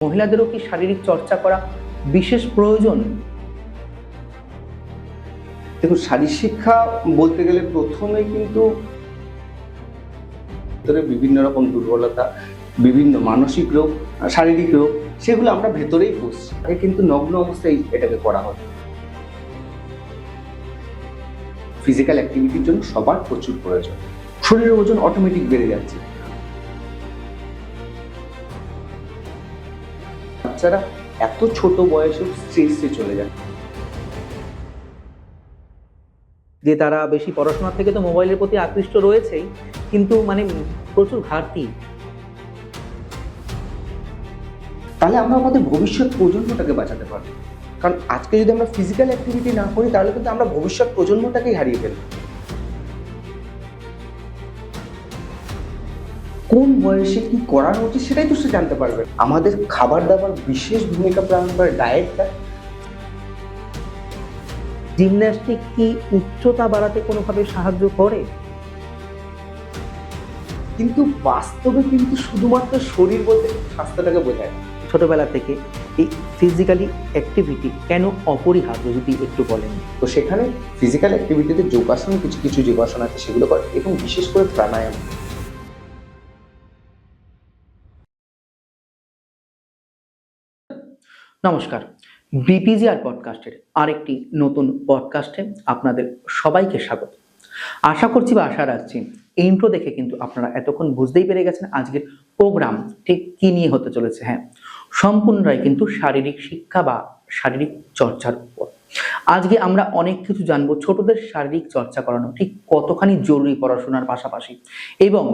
মহিলাদেরও কি শারীরিক চর্চা করা বিশেষ প্রয়োজন? দেখুন, শারীর শিক্ষা বলতে গেলে প্রথমে কিন্তু ভেতরে বিভিন্ন রকম দুর্বলতা, বিভিন্ন মানসিক রোগ, শারীরিক রোগ, সেগুলো আমরা ভেতরেই পুষছি। আগে কিন্তু নগ্ন অবস্থায় এটাকে করা হতো। ফিজিক্যাল অ্যাক্টিভিটির জন্য সবার প্রচুর প্রয়োজন। শরীরের ওজন অটোমেটিক বেড়ে যাচ্ছে। বাচ্চারা এত ছোট বয়সে স্ট্রেসে চলে যায় যে তারা বেশি পড়াশোনা থেকে তো মোবাইলের প্রতি আকৃষ্ট রয়েছেই, কিন্তু প্রচুর ঘাটতি। তাহলে আমরা আমাদের ভবিষ্যৎ প্রজন্মটাকে বাঁচাতে পারবো। কারণ আজকে যদি আমরা ফিজিক্যাল অ্যাক্টিভিটি না করি তাহলে কিন্তু আমরা ভবিষ্যৎ প্রজন্মটাকেই হারিয়ে ফেলবো। কোন বয়সে কি করানো উচিত সেটাই তো সে জানতে পারবে। আমাদের খাবার দাবার বিশেষ ভূমিকা পালন করে ডায়েটটা। জিমন্যাস্টিক কি উচ্চতা বাড়াতে কোনোভাবে সাহায্য করে? কিন্তু বাস্তবে কিন্তু শুধুমাত্র শরীর বলতে স্বাস্থ্যটাকে বোঝায়। ছোটবেলা থেকে এই ফিজিক্যালি অ্যাক্টিভিটি কেন অপরিহার্য যদি একটু বলেন? তো সেখানে ফিজিক্যাল অ্যাক্টিভিটিতে যোগাসন, কিছু কিছু যোগাসন আছে সেগুলো করে, এবং বিশেষ করে প্রাণায়াম। নমস্কার, বিপিজিআর পডকাস্টের আরেকটি নতুন পডকাস্টে আপনাদের সবাইকে স্বাগত। আশা করছি বা আশা রাখছি ইন্ট্রো দেখে কিন্তু আপনারা এতক্ষণ বুঝতেই পেরে গেছেন আজকের প্রোগ্রাম ঠিক কি নিয়ে হতে চলেছে। হ্যাঁ, সম্পূর্ণটাই কিন্তু শারীরিক শিক্ষা বা শারীরিক চর্চার উপর। আজকে আমরা অনেক কিছু জানবো, ছোটদের শারীরিক চর্চা করানো ঠিক কতখানি জরুরি পড়াশোনার পাশাপাশি, এবং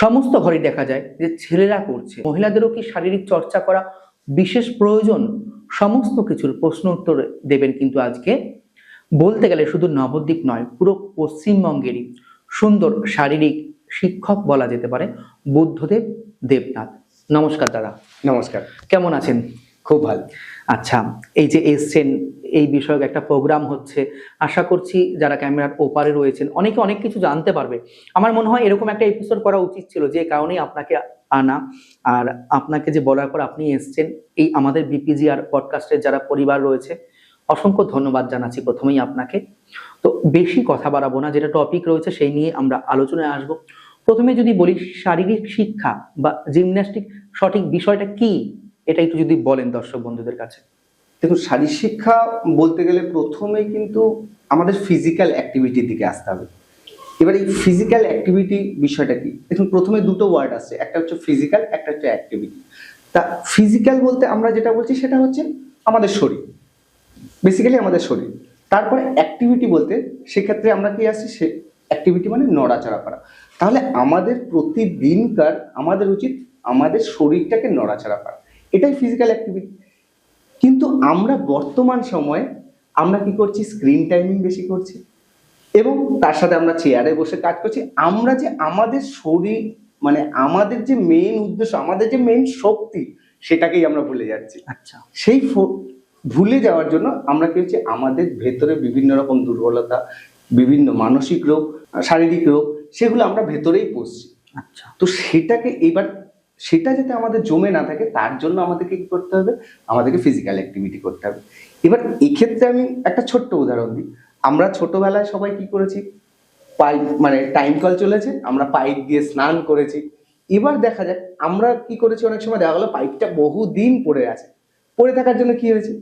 সমস্ত ঘরে দেখা যায় যে ছেলেরা করছে, মহিলাদেরও কি শারীরিক চর্চা করা বিশেষ প্রয়োজন? সমস্ত কিছুর প্রশ্ন উত্তর দেবেন কিন্তু আজকে বলতে গেলে শুধু নবদ্বীপ নয়, পুরো পশ্চিমবঙ্গেরই সুন্দর শারীরিক শিক্ষক বলা যেতে পারে, বুদ্ধদেব দেবনাথ। নমস্কার দাদা। নমস্কার। কেমন আছেন? খুব ভালো। আচ্ছা, এই যে এসছেন, এই বিষয়ক একটা প্রোগ্রাম হচ্ছে, আশা করছি যারা ক্যামেরার ওপারে রয়েছেন অনেকে অনেক কিছু জানতে পারবে। আমার মনে হয় এরকম একটা এপিসোড করা উচিত ছিল, যে কারণেই আপনাকে আনা। আর আপনাকে যে বলার পর আপনি এসছেন, এই আমাদের বিপিজিআর পডকাস্টের যারা পরিবার রয়েছে অসংখ্য ধন্যবাদ জানাচ্ছি প্রথমেই আপনাকে। তো বেশি কথা বাড়াবো না, যেটা টপিক রয়েছে সেই নিয়ে আমরা আলোচনায় আসবো। প্রথমে যদি বলি, শারীরিক শিক্ষা বা জিমন্যাস্টিক সঠিক বিষয়টা কি, এটা একটু যদি বলেন দর্শক বন্ধুদের কাছে। দেখুন, শারীর শিক্ষা বলতে গেলে প্রথমে কিন্তু আমাদের ফিজিক্যাল অ্যাক্টিভিটির দিকে আসতে হবে। এবার এই ফিজিক্যাল অ্যাক্টিভিটি বিষয়টা কি? দেখুন, প্রথমে দুটো ওয়ার্ড আছে, একটা হচ্ছে ফিজিক্যাল, একটা হচ্ছে অ্যাক্টিভিটি। তা ফিজিক্যাল বলতে আমরা যেটা বলছি সেটা হচ্ছে আমাদের শরীর, বেসিক্যালি আমাদের শরীর। তারপরে অ্যাক্টিভিটি বলতে সেক্ষেত্রে আমরা কি আসছি, সে অ্যাক্টিভিটি মানে নড়াচড়া করা। তাহলে আমাদের প্রতিদিনকার আমাদের উচিত আমাদের শরীরটাকে নড়াচড়া করা, এটাই ফিজিক্যাল অ্যাক্টিভিটি। কিন্তু আমরা বর্তমান সময়ে আমরা কি করছি, স্ক্রিন টাইমিং বেশি করছি, এবং তার সাথে আমরা চেয়ারে বসে কাজ করছি। আমরা যে আমাদের শরীর মানে আমাদের যে মেইন উদ্দেশ্য, আমাদের যে মেইন শক্তি, সেটাকেই আমরা ভুলে যাচ্ছি। আচ্ছা, সেই ভুলে যাওয়ার জন্য আমরা কি হচ্ছে, আমাদের ভেতরে বিভিন্ন রকম দুর্বলতা, বিভিন্ন মানসিক রোগ, শারীরিক রোগ, সেগুলো আমরা ভেতরেই পুষছি। আচ্ছা, তো সেটা যাতে আমাদের জমে না থাকে, তার জন্য আমাদেরকে কি করতে হবে, আমাদেরকে ফিজিক্যাল অ্যাক্টিভিটি করতে হবে। এবার এক্ষেত্রে আমি একটা ছোট্ট উদাহরণ দিই। আমরা ছোটবেলায় সবাই কি করেছি, পাইপ মানে টাইম কল চলেছে, আমরা পাইপ দিয়ে স্নান করেছি। এবার দেখা যাক আমরা কি করেছি, অনেক সময় দেখা গেলো পাইপটা বহুদিন পড়ে আছে। পড়ে থাকার জন্য কি হয়েছে,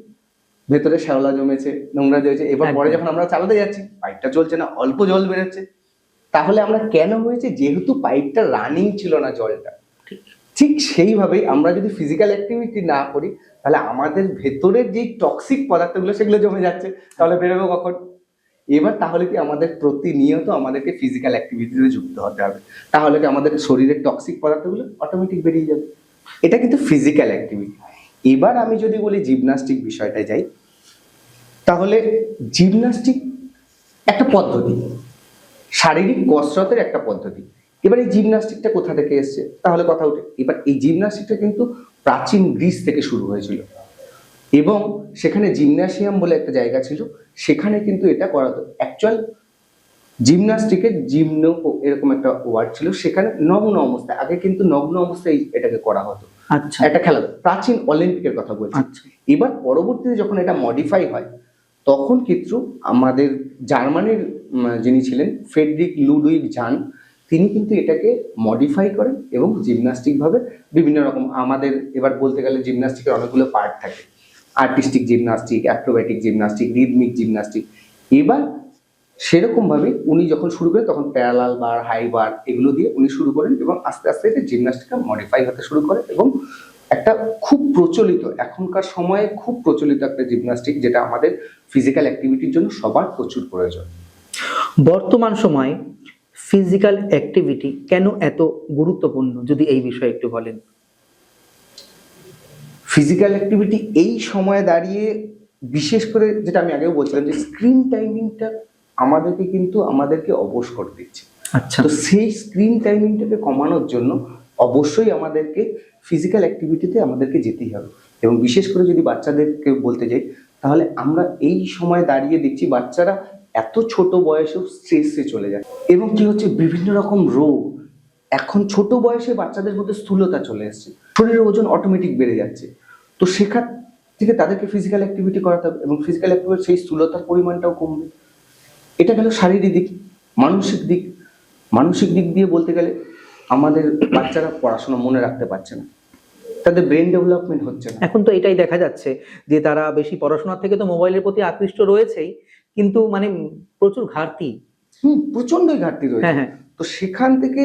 ভেতরে শ্যাওলা জমেছে, নোংরা জমেছে। এবার পরে যখন আমরা চালাতে যাচ্ছি, পাইপটা চলছে না, অল্প জল বেরোচ্ছে। তাহলে আমরা কেন হয়েছে, যেহেতু পাইপটা রানিং ছিল না জলটা। ঠিক সেইভাবেই আমরা যদি ফিজিক্যাল অ্যাক্টিভিটি না করি, তাহলে আমাদের ভেতরের যে টক্সিক পদার্থগুলো সেগুলো জমে যাচ্ছে, তাহলে বেরোবে কখন? এবার তাহলে কি আমাদের প্রতিনিয়ত আমাদেরকে ফিজিক্যাল অ্যাক্টিভিটিতে যুক্ত হতে হবে, তাহলে কি আমাদের শরীরের টক্সিক পদার্থগুলো অটোমেটিক বেরিয়ে যাবে। এটা কিন্তু ফিজিক্যাল অ্যাক্টিভিটি। এবার আমি যদি বলি জিমন্যাস্টিক বিষয়টায় যাই, তাহলে জিমন্যাস্টিক একটা পদ্ধতি, শারীরিক কসরতের একটা পদ্ধতি। এবার এই জিমন্যাস্টিকটা কোথা থেকে এসছে, তাহলে কথা উঠে। এবার এই জিমন্যাস্টিকটা কিন্তু প্রাচীন গ্রিস থেকে শুরু হয়েছিল, এবং সেখানে জিমন্যাসিয়াম বলে একটা জায়গা ছিল, সেখানে কিন্তু এটা করা হতো। অ্যাকচুয়াল জিমন্যাস্টিকের জিমনো এরকম একটা ওয়ার্ড ছিল, সেখানে নগ্ন অবস্থায়, আগে কিন্তু নগ্ন অবস্থায় এটাকে করা হতো। আচ্ছা একটা খেলা, প্রাচীন অলিম্পিকের কথা বলছি। আচ্ছা এবার পরবর্তীতে যখন এটা মডিফাই হয়, তখন কিন্তু আমাদের জার্মানির যিনি ছিলেন ফ্রেডরিক লুডউইগ জান, তিনি কিন্তু এটাকে মডিফাই করেন এবং জিমন্যাস্টিক ভাবে বিভিন্ন রকম, আমাদের এবার বলতে গেলে জিমন্যাস্টিকের অনেকগুলো পার্ট থাকে, artistic gymnastic, acrobatic gymnastic, rhythmic gymnastic. এবার সেরকম ভাবে উনি যখন শুরু করেন তখন প্যারালাল বার, হাই বার এগুলো দিয়ে উনি শুরু করেন এবং আস্তে আস্তে এটা জিমন্যাস্টিকটা মডিফাই হতে শুরু করে এবং একটা খুব প্রচলিত, এখনকার সময়ে খুব প্রচলিত একটা জিমন্যাস্টিক, যেটা আমাদের ফিজিক্যাল অ্যাক্টিভিটির জন্য সবার প্রচুর প্রয়োজন। বর্তমান সময়ে ফিজিক্যাল অ্যাক্টিভিটি কেন এত গুরুত্বপূর্ণ, যদি এই বিষয়ে একটু বলেন। ফিজিক্যাল অ্যাক্টিভিটি এই সময়ে দাঁড়িয়ে, বিশেষ করে যেটা আমি আগেও বলছিলাম যে স্ক্রিন টাইমিংটা আমাদেরকে অবশ করে দিচ্ছে। আচ্ছা তো সেই স্ক্রিন টাইমিংটাকে কমানোর জন্য অবশ্যই আমাদেরকে ফিজিক্যাল অ্যাক্টিভিটিতে আমাদেরকে যেতেই হবে। এবং বিশেষ করে যদি বাচ্চাদেরকে বলতে যাই, তাহলে আমরা এই সময় দাঁড়িয়ে দেখছি বাচ্চারা এত ছোট বয়সেও স্ট্রেসে চলে যায় এবং কি হচ্ছে বিভিন্ন রকম রোগ, এখন ছোট বয়সে বাচ্চাদের মধ্যে স্থূলতা চলে এসছে, শরীরের ওজন অটোমেটিক বেড়ে যাচ্ছে। তো সেখান থেকে তাদেরকে ফিজিক্যাল অ্যাক্টিভিটি করাতে হবে এবং ফিজিক্যাল অ্যাক্টিভিটি সেই স্থূলতার পরিমাণটাও কমবে। এটা গেল শারীরিক দিক। মানসিক দিক দিয়ে বলতে গেলে আমাদের বাচ্চারা পড়াশোনা মনে রাখতে পারছে না, তাদের ব্রেন ডেভেলপমেন্ট হচ্ছে না। এখন তো এটাই দেখা যাচ্ছে যে তারা বেশি পড়াশোনার থেকে তো মোবাইলের প্রতি আকৃষ্ট রয়েছেই, কিন্তু মানে প্রচুর ঘাটতি। প্রচন্ডই ঘাটতি রয়েছে। হ্যাঁ হ্যাঁ তো সেখান থেকে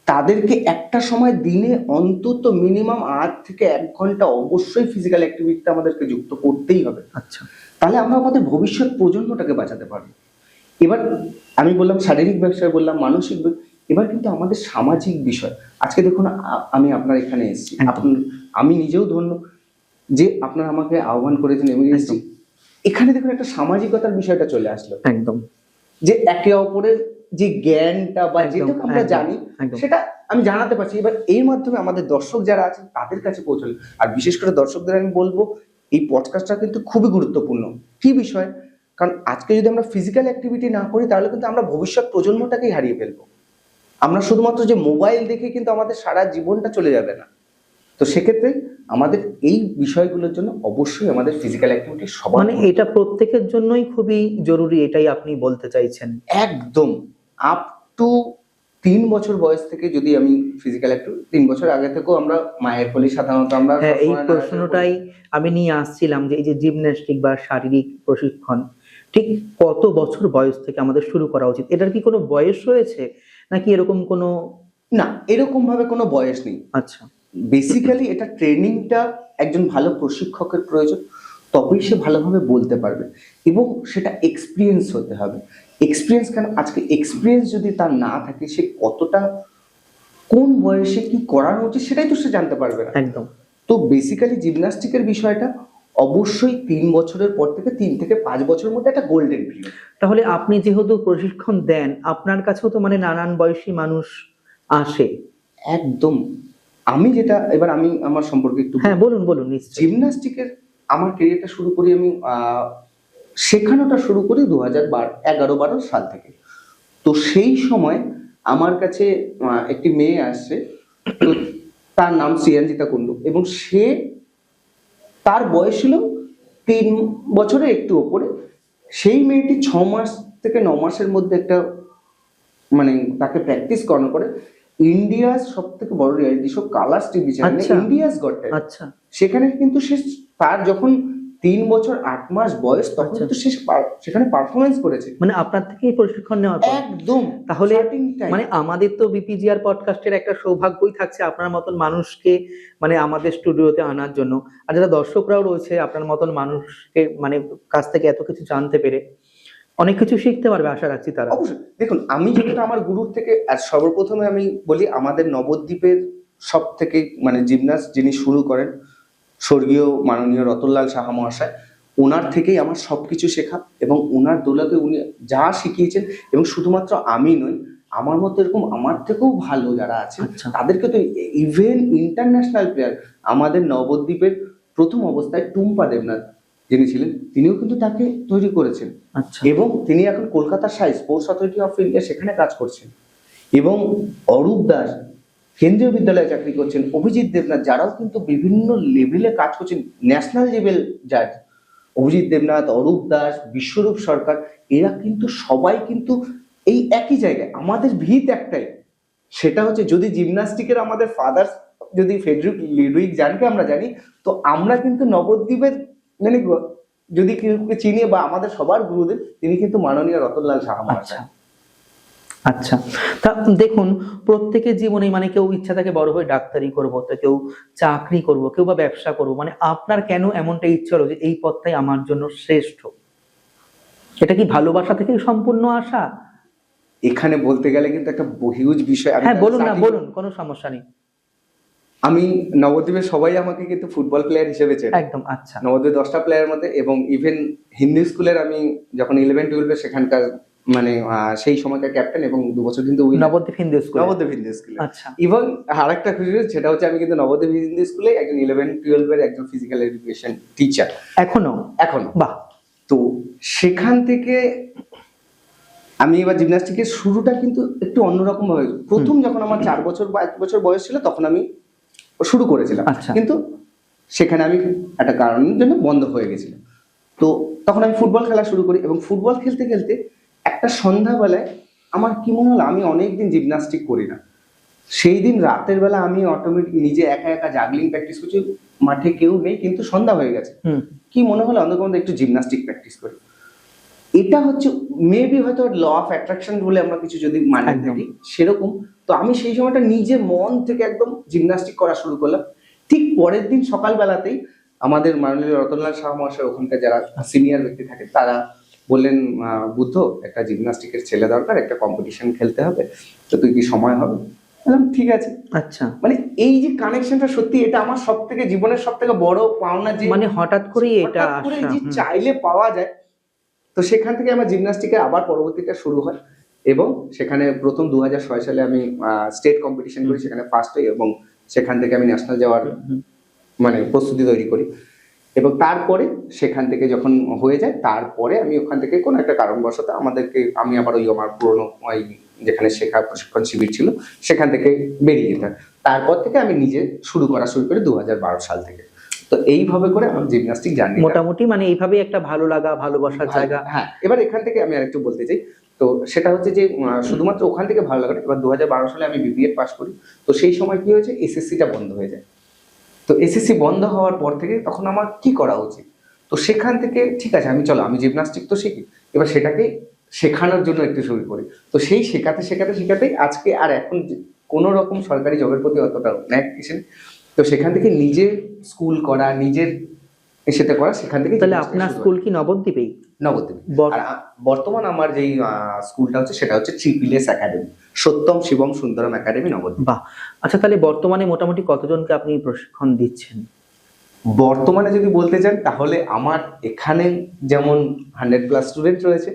তাদেরকে একটা সময় দিনে অন্তত মিনিমাম 8 থেকে 1 ঘন্টা অবশ্যই ফিজিক্যাল অ্যাক্টিভিটিতে আমাদেরকে যুক্ত করতেই হবে। আচ্ছা তাহলে আমরা আমাদের ভবিষ্যৎ প্রজন্মটাকে বাঁচাতে পারবো। এবার আমি বললাম শারীরিক বিষয়, বললাম মানসিক, এবার কিন্তু আমাদের সামাজিক বিষয়। আজকে দেখুন আমি আপনার এখানে এসেছি, আমি নিজেও ধন্য যে আপনারা আমাকে আহ্বান করেছেন এবং এসেছি। এখানে দেখুন একটা সামাজিকতার বিষয়টা চলে আসলো, একদম, যে একে অপরের যে জ্ঞানটা বা যেটা আমরা জানি সেটা আমি জানাতে পারছি। এবার এর মাধ্যমে আমাদের দর্শক যারা আছেন তাদের কাছে পৌঁছলো। আর বিশেষ করে দর্শকদের আমি বলবো, এই পডকাস্টটা কিন্তু খুবই গুরুত্বপূর্ণ। কি বিষয়? কারণ আজকে যদি আমরা ফিজিক্যাল অ্যাক্টিভিটি না করি, তাহলে কিন্তু আমরা ভবিষ্যৎ প্রজন্মটাকেই হারিয়ে ফেলবো। আমরা শুধুমাত্র যে মোবাইল দেখে কিন্তু আমাদের সারা জীবনটা চলে যাবে না। তো সেক্ষেত্রে আমাদের এই বিষয়গুলোর জন্য অবশ্যই আমাদের ফিজিক্যাল অ্যাক্টিভিটি সবার, মানে এটা প্রত্যেকের জন্যই খুবই জরুরি, এটাই আপনি বলতে চাইছেন? একদম। আপ টু 3 বছর বয়স থেকে যদি আমি ফিজিক্যাল অ্যাক্টিভিটি, 3 বছর আগে থেকেও আমরা মায়ের কোলে সাধারণত আমরা, হ্যাঁ এই প্রশ্নটাই আমি নিয়ে আসছিলাম যে এই যে জিমন্যাস্টিক বা শারীরিক প্রশিক্ষণ ঠিক কত বছর বয়স থেকে আমাদের শুরু করা উচিত? এটার কি কোনো বয়স রয়েছে নাকি এরকম কোনো? না, এরকম ভাবে কোনো বয়স নেই। আচ্ছা, বেসিক্যালি এটা ট্রেনিংটা একজন ভালো প্রশিক্ষকের প্রয়োজন, তবেই সে ভালোভাবে বলতে পারবে এবং সেটা এক্সপিরিয়েন্স হতে হবে। এক্সপিরিয়েন্স কেন? আজকে এক্সপিরিয়েন্স যদি তার না থাকে, সে কতটা কোন বয়সে কি করানো উচিত সেটাই তো সে জানতে পারবে না। একদম। তো বেসিক্যালি জিমন্যাস্টিকের বিষয়টা অবশ্যই 3 বছরের পর থেকে 3 থেকে 5 বছরের মধ্যে একটা গোল্ডেন পিরিয়ড। তাহলে আপনি যেহেতু প্রশিক্ষণ দেন, আপনার কাছেও তো মানে নানান বয়সী মানুষ আসে। একদম। আমি যেটা, এবার আমি আমার সম্পর্কে একটু, হ্যাঁ বলুন বলুন নিশ্চয়ই। জিমন্যাস্টিকের আমার ক্যারিয়ারটা শুরু করি আমি, শেখানোটা শুরু করি 2011-12 সাল থেকে। তো সেই সময় আমার কাছে একটি মেয়ে আসছে, তো তার নাম শ্রিয়াঞ্জিতা কুন্ডু এবং সে, তার বয়স ছিল 3 বছরের একটু ওপরে। সেই মেয়েটি 6 মাস থেকে 9 মাসের মধ্যে একটা মানে তাকে প্র্যাকটিস করানোর পরে ইন্ডিয়ার সব থেকে বড় রিয়ালিটি শো কালার্স টিভি চ্যানেলে, ইন্ডিয়াস গট ট্যালেন্ট, আচ্ছা, সেখানে কিন্তু সে, তার যখন 3 বছর 8 মাস বয়স, তখন কিন্তু সে সেখানে পারফরমেন্স করেছে। মানে আপনার থেকেই প্রশিক্ষণ নেওয়ার পর? একদম। তাহলে মানে আমাদের তো বিপিজিআর পডকাস্টের একটা সৌভাগ্যই থাকছে আপনার মতন মানুষকে মানে আমাদের স্টুডিওতে আনার জন্য। আর যারা দর্শকরাও রয়েছে আপনার মতন মানুষকে মানে কাছ থেকে এত কিছু জানতে পেরে অনেক কিছু শিখতে পারবে, আশা রাখছি তারা। অবশ্যই। দেখুন, আমি যেটা আমার গুরুর থেকে, আর সর্বপ্রথমে আমি বলি আমাদের নবদ্বীপের সব থেকে মানে জিমন্যাস্ট যিনি শুরু করেন, স্বর্গীয় মাননীয় রতনলাল সাহা মহাশয়, ওনার থেকেই আমার সবকিছু শেখা এবং ওনার দৌলতে উনি যা শিখিয়েছেন। এবং শুধুমাত্র আমি নই, আমার মতো এরকম আমার থেকেও ভালো যারা আছেন তাদেরকে তো, ইভেন ইন্টারন্যাশনাল প্লেয়ার, আমাদের নবদ্বীপের প্রথম অবস্থায় টুম্পা দেবনাথ যিনি ছিলেন, তিনিও কিন্তু তাকে তৈরি করেছেন। এবং তিনি এখন কলকাতার স্পোর্টস অথরিটি অফ ইন্ডিয়া সেখানে কাজ করছেন। এবং অরূপ দাস, কেন্দ্রীয় বিদ্যালয়ে চাকরি করছেন, অভিজিৎ দেবনাথ, যারাও কিন্তু বিভিন্ন লেভেলে কাজ করছেন, ন্যাশনাল লেভেল জাজ, অভিজিৎ দেবনাথ, অরূপ দাস, বিশ্বরূপ সরকার, এরা কিন্তু সবাই কিন্তু এই একই জায়গায়। আমাদের ভিত একটাই, সেটা হচ্ছে যদি জিমন্যাস্টিকের আমাদের ফাদার যদি ফ্রেডরিক লুডউইগ জানকে আমরা জানি, তো আমরা কিন্তু নবদ্বীপের মানে যদি কেউকে চিনি বা আমাদের সবার গুরুদেব, তিনি কিন্তু মাননীয় রতনলাল সাহা মহাশয়। আচ্ছা, তা দেখুন প্রত্যেকের জীবনে মানে কেউ ইচ্ছা থাকে বড় হয়ে ডাক্তারি করব, তো কেউ চাকরি করব, কেউ বা ব্যবসা করব, মানে আপনার কেন এমনটা ইচ্ছা হলো যে এই পথটাই আমার জন্য শ্রেষ্ঠ? এটা কি ভালোবাসা থেকেই সম্পূর্ণ আসা? এখানে বলতে গেলে কিন্তু একটা হিউজ বিষয়। হ্যাঁ বলুন না, বলুন, কোনো সমস্যা নেই। আমি নবদ্বীপের সবাই আমাকে কিন্তু ফুটবল প্লেয়ার হিসেবে চেনে একদম। আচ্ছা, নবদ্বীপ 10টা প্লেয়ারের মধ্যে, এবং ইভেন হিন্দু স্কুলের আমি যখন 11-12 সেখানকার মানে সেই সময়কার ক্যাপ্টেন, এবং 2 বছর কিন্তু নবদ্বীপ হিন্দু স্কুল। নবদ্বীপ হিন্দু স্কুলে। আচ্ছা, এবং আরেকটা খুশি সেটা হচ্ছে আমি কিন্তু নবদ্বীপ হিন্দু স্কুলে একজন 11-12 এর একজন ফিজিক্যাল এডুকেশন টিচার এখনো। বাহ। তো সেখান থেকে আমি এবার জিমন্যাস্টিকের শুরুটা কিন্তু একটু অন্যরকম ভাবে, প্রথম যখন আমার 4 বছর বা 1 বছর বয়স ছিল তখন আমি শুরু করেছিলাম, আচ্ছা। কিন্তু সেখানে আমি একটা কারণের জন্য বন্ধ হয়ে গেছিল। তো তখন আমি ফুটবল খেলা শুরু করি, এবং ফুটবল খেলতে খেলতে একটা সন্ধ্যাবেলায় আমার কি মনে হলো, আমি অনেকদিন জিমন্যাস্টিক করি না, সেই দিন রাতের বেলা আমি অটোমেটিক নিজে একা একা জাগলিং প্র্যাকটিস করছি, মাঠে কেউ নেই কিন্তু সন্ধ্যা হয়ে গেছে, কি মনে হলো অন্ধকার একটু জিমন্যাস্টিক প্র্যাকটিস করি। এটা হচ্ছে মেবি হয়তো ল অফ অ্যাট্রাকশন বলে আমরা কিছু যদি মানে থাকি সেরকম। তো আমি সেই সময়টা নিজে মন থেকে একদম জিমন্যাস্টিক করা শুরু করলাম। ঠিক পরের দিন সকালবেলাতেই আমাদের মাননীয় রতনলাল সাহা মহাশয়, ওখানকার যারা সিনিয়র ব্যক্তি থাকে, তারা বললেন, বুদ্ধ, একটা জিমন্যাস্টিকের ছেলে দরকার, একটা কম্পিটিশন খেলতে হবে, তো তুই কি সময় হবে? বললাম ঠিক আছে। আচ্ছা, মানে এই যে কানেকশনটা, সত্যি এটা আমার সব থেকে জীবনের সব থেকে বড় পাওনা, যে মানে হঠাৎ করেই এটা যে চাইলে পাওয়া যায়। তো সেখান থেকে আমার জিমন্যাস্টিকের আবার পরবর্তীটা শুরু হয়, এবং সেখানে প্রথম 2006 সালে আমি স্টেট কম্পিটিশন করি, সেখানে ফার্স্ট হই, এবং সেখান থেকে আমি ন্যাশনাল যাওয়ার মানে প্রস্তুতি তৈরি করি। এবং তারপরে সেখান থেকে যখন হয়ে যায়, তারপরে আমি ওখান থেকে কোনো একটা কারণবশত আমি আবার ওই আমার পুরোনো ওই যেখানে শেখা প্রশিক্ষণ শিবির ছিল সেখান থেকে বেরিয়ে যেতাম। তারপর থেকে আমি নিজে শুরু করি 2012 সাল থেকে। তো এইভাবে করে আমার জিমন্যাস্টিক জার্নি মোটামুটি মানে এইভাবে একটা ভালো লাগা, ভালোবাসার জায়গা। হ্যাঁ, এবার এখান থেকে আমি আরেকটু বলতে চাই। তো সেটা হচ্ছে যে শুধুমাত্র ওখান থেকে ভালো লাগাটা, এবার 2012 সালে আমি বিবিএড পাস করি। তো সেই সময় কি হয়েছে, এসএসসিটা বন্ধ হয়ে যায়। তো এসএসসি বন্ধ হওয়ার পর থেকে তখন আমার কি করা উচিত, তো সেখান থেকে ঠিক আছে আমি জিমন্যাস্টিক তো শিখি, এবার সেটাকে শেখানোর জন্য একটু শুরু করি। তো সেই শেখাতেই আজকে আর এখন কোনো রকম সরকারি জবের প্রতি অতটা ন্যাক। তো সেখান থেকে নিজের স্কুল করা, নিজের সেটা করা, সেখান থেকে। তাহলে আপনার স্কুল কি নবদ্বীপেই? নবদ্বীপ। আর বর্তমান আমার যেই স্কুলটা হচ্ছে সেটা হচ্ছে ট্রিপল-এস একাডেমি, সত্যম শিবম সুন্দরম একাডেমি, নবদ্বীপ। বাহ। আচ্ছা, তাহলে বর্তমানে মোটামুটি কতজনকে আপনি প্রশিক্ষণ দিচ্ছেন? বর্তমানে যদি বলতে চান তাহলে আমার এখানে যেমন 100+ স্টুডেন্ট রয়েছে,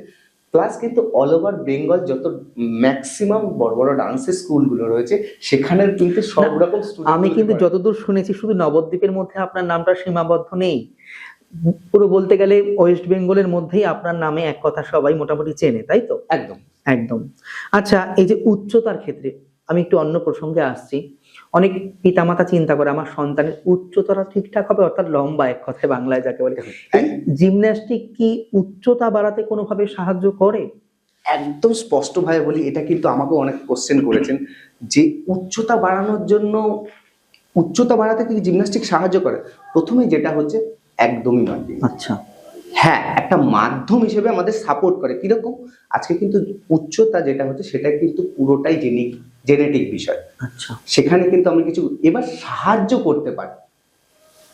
প্লাস কিন্তু অল ওভার বেঙ্গল যত ম্যাক্সিমাম বড় বড় ডান্সের স্কুলগুলো রয়েছে সেখানে কিন্তু সব রকম স্টুডেন্ট। আমি কিন্তু যতদূর শুনেছি শুধু নবদ্বীপের মধ্যে আপনার নামটা সীমাবদ্ধ নেই, পুরো বলতে গেলে ওয়েস্ট বেঙ্গলের মধ্যেই আপনার নামে এক কথা সবাই মোটামুটি চেনে, তাই তো? একদম একদম। আচ্ছা, এই যে উচ্চতার ক্ষেত্রে আমি একটু অন্য প্রসঙ্গে আসছি। অনেক পিতামাতা চিন্তা করে আমার সন্তানের উচ্চতাটা ঠিকঠাক হবে, অর্থাৎ লম্বা, এক কথায় বাংলায় যাকে বলে। এই জিমন্যাস্টিক কি উচ্চতা বাড়াতে কোনোভাবে সাহায্য করে? একদম স্পষ্ট ভাবে বলি, এটা কিন্তু আমাকে অনেক কোশ্চেন করেছেন যে উচ্চতা বাড়াতে কি জিমন্যাস্টিক সাহায্য করে। প্রথমে যেটা হচ্ছে একদমই নয়। আচ্ছা, হ্যাঁ, একটা মাধ্যম হিসেবে আমাদের সাপোর্ট করে। কিরকম, আজকে কিন্তু উচ্চতা যেটা হচ্ছে সেটা কিন্তু পুরোটাই জেনেটিক বিষয়। আচ্ছা, সেখানে কিন্তু আমরা কিছু এবার সাহায্য করতে পারি,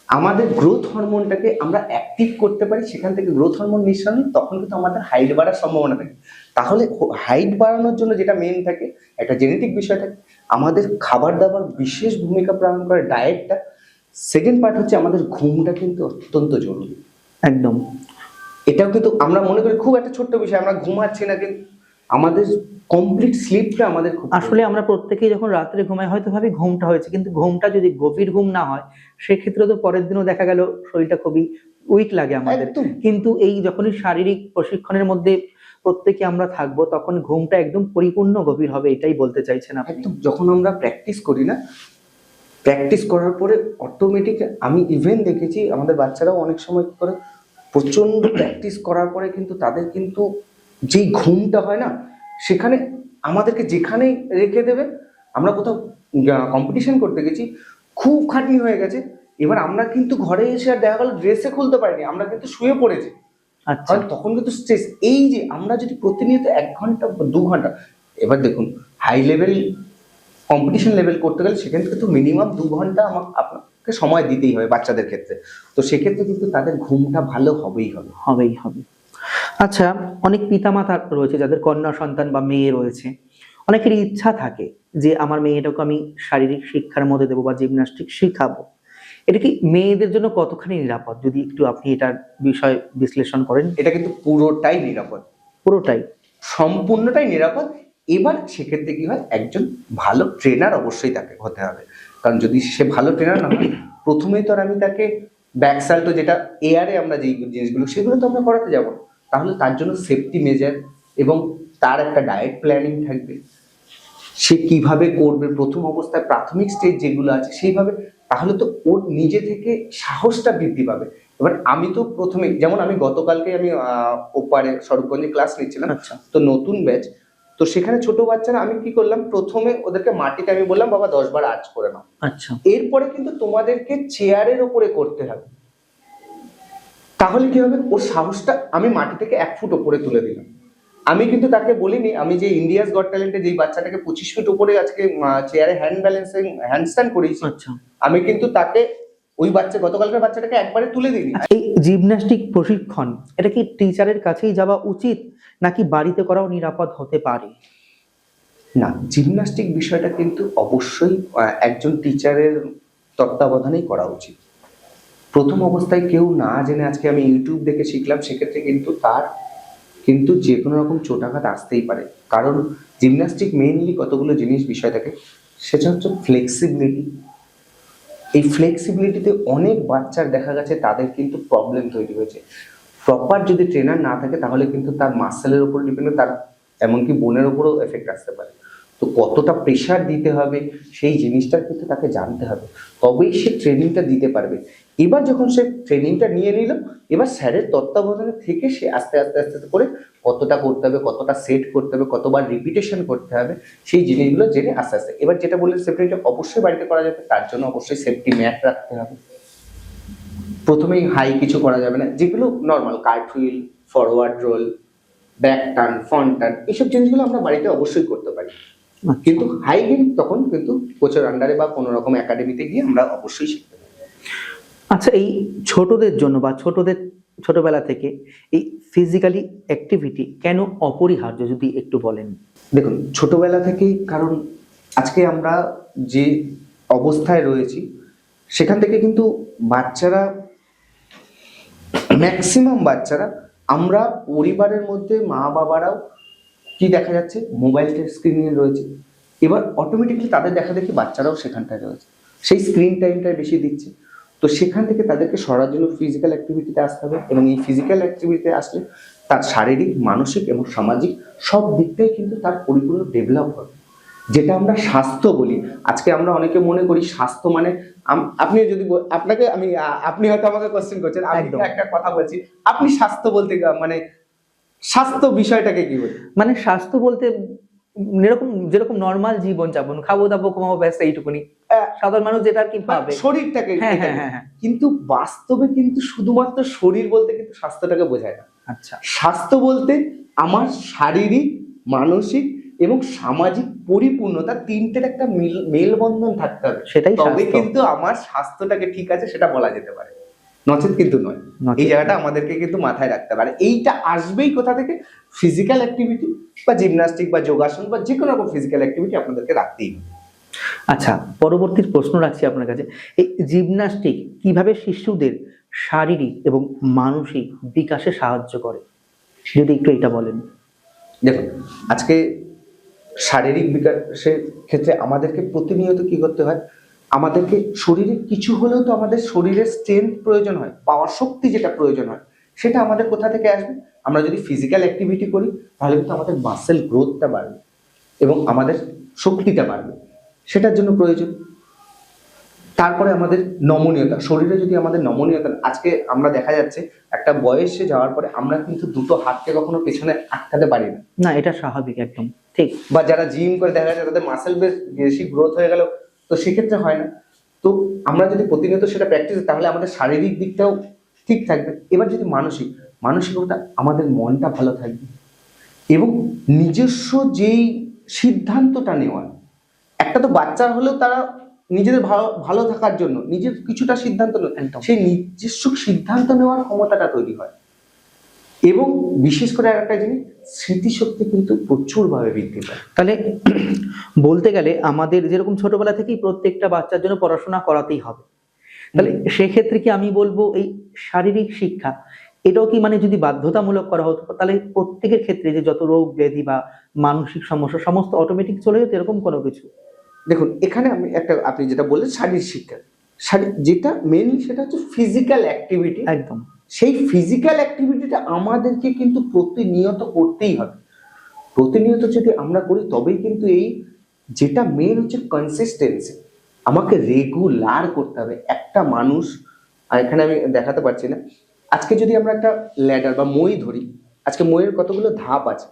আমাদের গ্রোথ হরমোনটাকে আমরা অ্যাক্টিভ করতে পারি, সেখান থেকে গ্রোথ হরমোন নিঃসরণ, তখন কিন্তু আমাদের হাইট বাড়ার সম্ভাবনা থাকে। তাহলে হাইট বাড়ানোর জন্য যেটা মেন থাকে, একটা জেনেটিক বিষয় থাকে, আমাদের খাবার দাবার বিশেষ ভূমিকা পালন করে, ডায়েটটা। সেকেন্ড পার্ট হচ্ছে আমাদের ঘুমটা কিন্তু অত্যন্ত জরুরি। একদম। এটাও কিন্তু আমরা মনে করি খুব একটা ছোট্ট বিষয়, আমরা ঘুমাচ্ছি না, কিন্তু আমাদের কমপ্লিট স্লিপটা আমাদের খুব আসলে আমরা প্রত্যেকেই যখন রাত্রে ঘুমাই হয়তো ভাবি ঘুমটা হয়েছে, কিন্তু ঘুমটা যদি গভীর ঘুম না হয় সেক্ষেত্রে তো পরের দিনও দেখা গেল শরীরটা খুবই উইক লাগে আমাদের। কিন্তু এই যখনই শারীরিক প্রশিক্ষণের মধ্যে প্রত্যেকে আমরা থাকবো, তখন ঘুমটা একদম পরিপূর্ণ গভীর হবে, এটাই বলতে চাইছেন আপনি? একদম। যখন আমরা প্র্যাকটিস করি না, প্র্যাকটিস করার পরে অটোমেটিক, আমি ইভেন দেখেছি আমাদের বাচ্চারাও অনেক সময় কি করে, প্রচন্ড প্র্যাকটিস করার পরে কিন্তু তাদের কিন্তু যেই ঘুমটা হয় না, সেখানে আমাদেরকে যেখানে রেখে দেবে, আমরা কোথাও কম্পিটিশন করতে গেছি, খুব খাটনি হয়ে গেছে, এবার আমরা কিন্তু ঘরে এসে আর দেখা গেল ড্রেসে খুলতে পারিনি, আমরা কিন্তু শুয়ে পড়েছি। আচ্ছা, কারণ তখন কিন্তু স্ট্রেস, এই যে আমরা যদি প্রতিনিয়ত 1 ঘন্টা বা 2 ঘন্টা, এবার দেখুন হাই লেভেল কম্পিটিশন লেভেল করতে গেলে সেখান থেকে তো মিনিমাম 2 ঘন্টা আপনাকে সময় দিতেই হবে বাচ্চাদের ক্ষেত্রে। তো সেক্ষেত্রে কিন্তু তাদের ঘুমটা ভালো হবেই হবে। হবেই হবে। আচ্ছা, অনেক পিতামাতা রয়েছে যাদের কন্যা সন্তান বা মেয়ে রয়েছে, অনেকের ইচ্ছা থাকে যে আমার মেয়েটাকে আমি শারীরিক শিক্ষার মধ্যে দেবো বা জিমন্যাস্টিক শিখাবো। এটা কি মেয়েদের জন্য কতখানি নিরাপদ, যদি একটু আপনি এটার বিষয় বিশ্লেষণ করেন? এটা কিন্তু পুরোটাই নিরাপদ, পুরোটাই? সম্পূর্ণটাই নিরাপদ। এবার সেক্ষেত্রে কি হয়, একজন ভালো ট্রেনার অবশ্যই তাকে হতে হবে। কারণ যদি সে ভালো ট্রেনার না হয়, প্রথমেই তো আর আমি তাকে ব্যাক সাল্টো, যেটা এয়ারে আমরা যেই জিনিসগুলো, সেগুলো তো আমরা করাতে যাবো না। তাহলে তার জন্য সেফটি মেজার এবং তার একটা ডায়েট প্ল্যানিং থাকবে, সে কিভাবে করবে প্রথম অবস্থায় প্রাথমিক স্টেজ যেগুলো আছে সেইভাবে, তাহলে তো ওর নিজে থেকে সাহসটা বৃদ্ধি পাবে। এবার আমি তো প্রথমে, যেমন আমি গতকালকে আমি ওপারে স্বরূপগঞ্জে ক্লাস নিচ্ছিলাম, আচ্ছা তো নতুন ব্যাচ, তো সেখানে ছোট বাচ্চারা, আমি কি করলাম, প্রথমে ওদেরকে মাটিতে আমি বললাম বাবা 10 বার আঁচ করে নাও, আচ্ছা। এরপরে কিন্তু তোমাদেরকে চেয়ারের ওপরে করতে হবে। তাহলে কি হবে, ওর সাহসটা, আমি মাটি থেকে 1 ফুট ওপরে তুলে দিলাম। আমি কিন্তু তাকে বলিনি, আমি যে ইন্ডিয়াস গট ট্যালেন্টে যেই বাচ্চাটাকে 25 ফিট উপরে আজকে চেয়ারে হ্যান্ড ব্যালেন্সিং হ্যান্ডস্ট্যান্ড করিয়েছি, আচ্ছা, আমি কিন্তু তাকে, ওই গতকালকার বাচ্চাটাকে একবারে তুলে দিইনি। এই জিমন্যাস্টিক প্রশিক্ষণ, এটা কি টিচারের কাছেই যাওয়া উচিত নাকি বাড়িতে করাও নিরাপদ হতে পারে? না, জিমন্যাস্টিক বিষয়টা কিন্তু অবশ্যই একজন টিচারের তত্ত্বাবধানেই করা উচিত। প্রথম অবস্থায় কেউ না জেনে, আজকে আমি ইউটিউব দেখে শিখলাম, সেক্ষেত্রে কিন্তু তার কিন্তু যে কোনো রকম চোটাঘাত আসতেই পারে। কারণ জিমন্যাস্টিক মেইনলি কতগুলো জিনিস বিষয় থাকে, সেটা হচ্ছে ফ্লেক্সিবিলিটি। এই ফ্লেক্সিবিলিটিতে অনেক বাচ্চার দেখা গেছে তাদের কিন্তু প্রবলেম তৈরি হয়েছে। প্রপার যদি ট্রেনার না থাকে, তাহলে কিন্তু তার মাসেলের উপর ডিপেন্ড, তার এমনকি বোনের উপরও এফেক্ট আসতে পারে। তো কতটা প্রেশার দিতে হবে সেই জিনিসটা কিন্তু তাকে জানতে হবে, তবেই সে ট্রেনিংটা দিতে পারবে। এবার যখন সে ট্রেনিংটা নিয়ে নিল, এবার স্যারের তত্ত্বাবধানে থেকে সে আস্তে আস্তে আস্তে আস্তে করে কতটা করতে হবে, কতটা সেট করতে হবে, কতবার রিপিটেশন করতে হবে, সেই জিনিসগুলো জেনে আস্তে আস্তে। এবার যেটা বললেন সেফটিটা অবশ্যই বাড়িতে করা যাবে, তার জন্য অবশ্যই সেফটি ম্যাট রাখতে হবে। প্রথমেই হাই কিছু করা যাবে না, যেগুলো normal cartwheel, forward roll, back turn, front turn, এইসব জিনিসগুলো আমরা বাড়িতে অবশ্যই করতে পারি। কিন্তু হাই গেম তখন কিন্তু কোচের আন্ডারে বা কোনো রকম একাডেমিতে গিয়ে আমরা অবশ্যই শিখতে পারি। আচ্ছা, এই ছোটদের জন্য বা ছোটবেলা থেকে এই ফিজিক্যালি অ্যাক্টিভিটি কেন অপরিহার্য, যদি একটু বলেন? দেখুন, ছোটবেলা থেকেই, কারণ আজকে আমরা যে অবস্থায় রয়েছি সেখান থেকে কিন্তু বাচ্চারা, ম্যাক্সিমাম বাচ্চারা, আমরা পরিবারের মধ্যে মা বাবারাও কি দেখা যাচ্ছে, মোবাইল স্ক্রিনে রয়েছে। এবার অটোমেটিকলি তাদের দেখা দেখি বাচ্চারাও সেখানটায় রয়েছে, সেই স্ক্রিন টাইমটাই বেশি দিচ্ছে। তো সেখান থেকে তাদেরকে সরার জন্য ফিজিক্যাল অ্যাক্টিভিটিতে আসতে হবে, এবং এই ফিজিক্যাল অ্যাক্টিভিটিতে আসলে তার শারীরিক, মানসিক এবং সামাজিক সব দিকটাই কিন্তু তার পরিপূর্ণ ডেভেলপ হবে, যেটা আমরা স্বাস্থ্য বলি। আজকে আমরা অনেকে মনে করি স্বাস্থ্য মানে, আপনি যদি আপনাকে আমি, আপনি হয়তো আমাকে কোশ্চেন করছেন, আমি একদম। একটা কথা বলছি, আপনি স্বাস্থ্য বলতে মানে স্বাস্থ্য বিষয়টাকে কি বলি? মানে স্বাস্থ্য বলতে যেরকম নর্মাল জীবন যাপন, খাবো দাবো ঘুমাবো, ব্যাস এইটুকুনি। সাধারণ মানুষ যেটা আর কি ভাবে, শরীরটাকে, হ্যাঁ, এটাকে। হ্যাঁ, হ্যাঁ। কিন্তু বাস্তবে কিন্তু শুধুমাত্র শরীর বলতে কিন্তু স্বাস্থ্যটাকে বোঝায় না। আচ্ছা, স্বাস্থ্য বলতে আমার শারীরিক, মানসিক এবং সামাজিক পরিপূর্ণতা, তিনটের একটা মেলবন্ধন থাকতে হবে, সেটাই তবে স্বাস্থ্য। কিন্তু আমার স্বাস্থ্যটাকে ঠিক আছে সেটা বলা যেতে পারে, নচেত কিন্তু নয়। নচেত এই জায়গাটা আমাদেরকে কিন্তু মাথায় রাখতে পারে। এইটা আসবেই কোথা থেকে? ফিজিক্যাল অ্যাক্টিভিটি বা জিমন্যাস্টিক বা যোগাসন বা যে কোনো রকম ফিজিক্যাল অ্যাক্টিভিটি আপনাদেরকে রাখতেই হবে। আচ্ছা, পরবর্তী প্রশ্ন রাখছি আপনার কাছে। এই জিমন্যাস্টিক কিভাবে শিশুদের শারীরিক এবং মানসিক বিকাশে সাহায্য করে, যদি একটু এটা বলেন? দেখুন, আজকে শারীরিক বিকাশের ক্ষেত্রে আমাদেরকে প্রতিনিয়ত কি করতে হয়, আমাদেরকে শরীরে কিছু হলেও তো আমাদের শরীরের স্ট্রেংথ প্রয়োজন হয়, পাওয়ার শক্তি যেটা প্রয়োজন হয়, সেটা আমাদের কোথা থেকে আসবে? আমরা যদি ফিজিক্যাল অ্যাক্টিভিটি করি তাহলে কিন্তু আমাদের মাসেল গ্রোথটা বাড়বে এবং আমাদের শক্তিটা বাড়বে, সেটার জন্য প্রয়োজন। তারপরে আমাদের নমনীয়তা, শরীরে যদি আমাদের নমনীয়তা, আজকে আমরা দেখা যাচ্ছে একটা বয়সে যাওয়ার পরে আমরা কিন্তু দুটো হাতকে কখনো পেছনে আটকাতে পারি না, না, এটা স্বাভাবিক, একদম ঠিক। বা যারা জিম করে দেখা যাচ্ছে তাদের মাসেল বেশি গ্রোথ হয়ে গেল, তো সেক্ষেত্রে হয় না। তো আমরা যদি প্রতিনিয়ত সেটা প্র্যাকটিস, তাহলে আমাদের শারীরিক দিকটাও ঠিক থাকবে। এবার যদি মানসিকতা, আমাদের মনটা ভালো থাকবে এবং নিজস্ব যেই সিদ্ধান্তটা নেওয়া, একটা তো বাচ্চা হলেও তারা নিজেদের ভালো ভালো থাকার জন্য নিজের কিছুটা সিদ্ধান্ত নেয়, একদম। সেই নিজস্ব সিদ্ধান্ত নেওয়ার ক্ষমতাটা তৈরি হয়। এবং বিশেষ করে আর একটা জিনিস, স্মৃতিশক্তি কিন্তু প্রচুরভাবে বৃদ্ধি পায়। তাহলে বলতে গেলে আমাদের যেরকম ছোটবেলা থেকেই প্রত্যেকটা বাচ্চার জন্য পড়াশোনা করাতেই হবে, তাহলে সেক্ষেত্রে কি আমি বলবো এই শারীরিক শিক্ষা এটাও কি মানে যদি বাধ্যতামূলক করা হতো তাহলে প্রত্যেকের ক্ষেত্রে যে যত রোগ ব্যাধি বা মানসিক সমস্যা সমস্ত অটোমেটিক চলে যেত, এরকম কোনো কিছু? দেখুন, এখানে আমি একটা, আপনি যেটা বললেন শারীরিক শিক্ষা, যেটা মেনলি সেটা হচ্ছে ফিজিক্যাল অ্যাক্টিভিটি। একদম। সেই ফিজিক্যাল অ্যাক্টিভিটিটা আমাদেরকে কিন্তু প্রতিনিয়ত করতেই হবে। প্রতিনিয়ত যদি আমরা করি তবেই কিন্তু এই, যেটা মেন হচ্ছে কনসিস্টেন্সি, আমাকে রেগুলার করতে হবে। একটা মানুষ, আর এখানে আমি দেখাতে পারছি না, আজকে যদি আমরা একটা ল্যাডার বা মই ধরি, আজকে মইয়ের কতগুলো ধাপ আছে,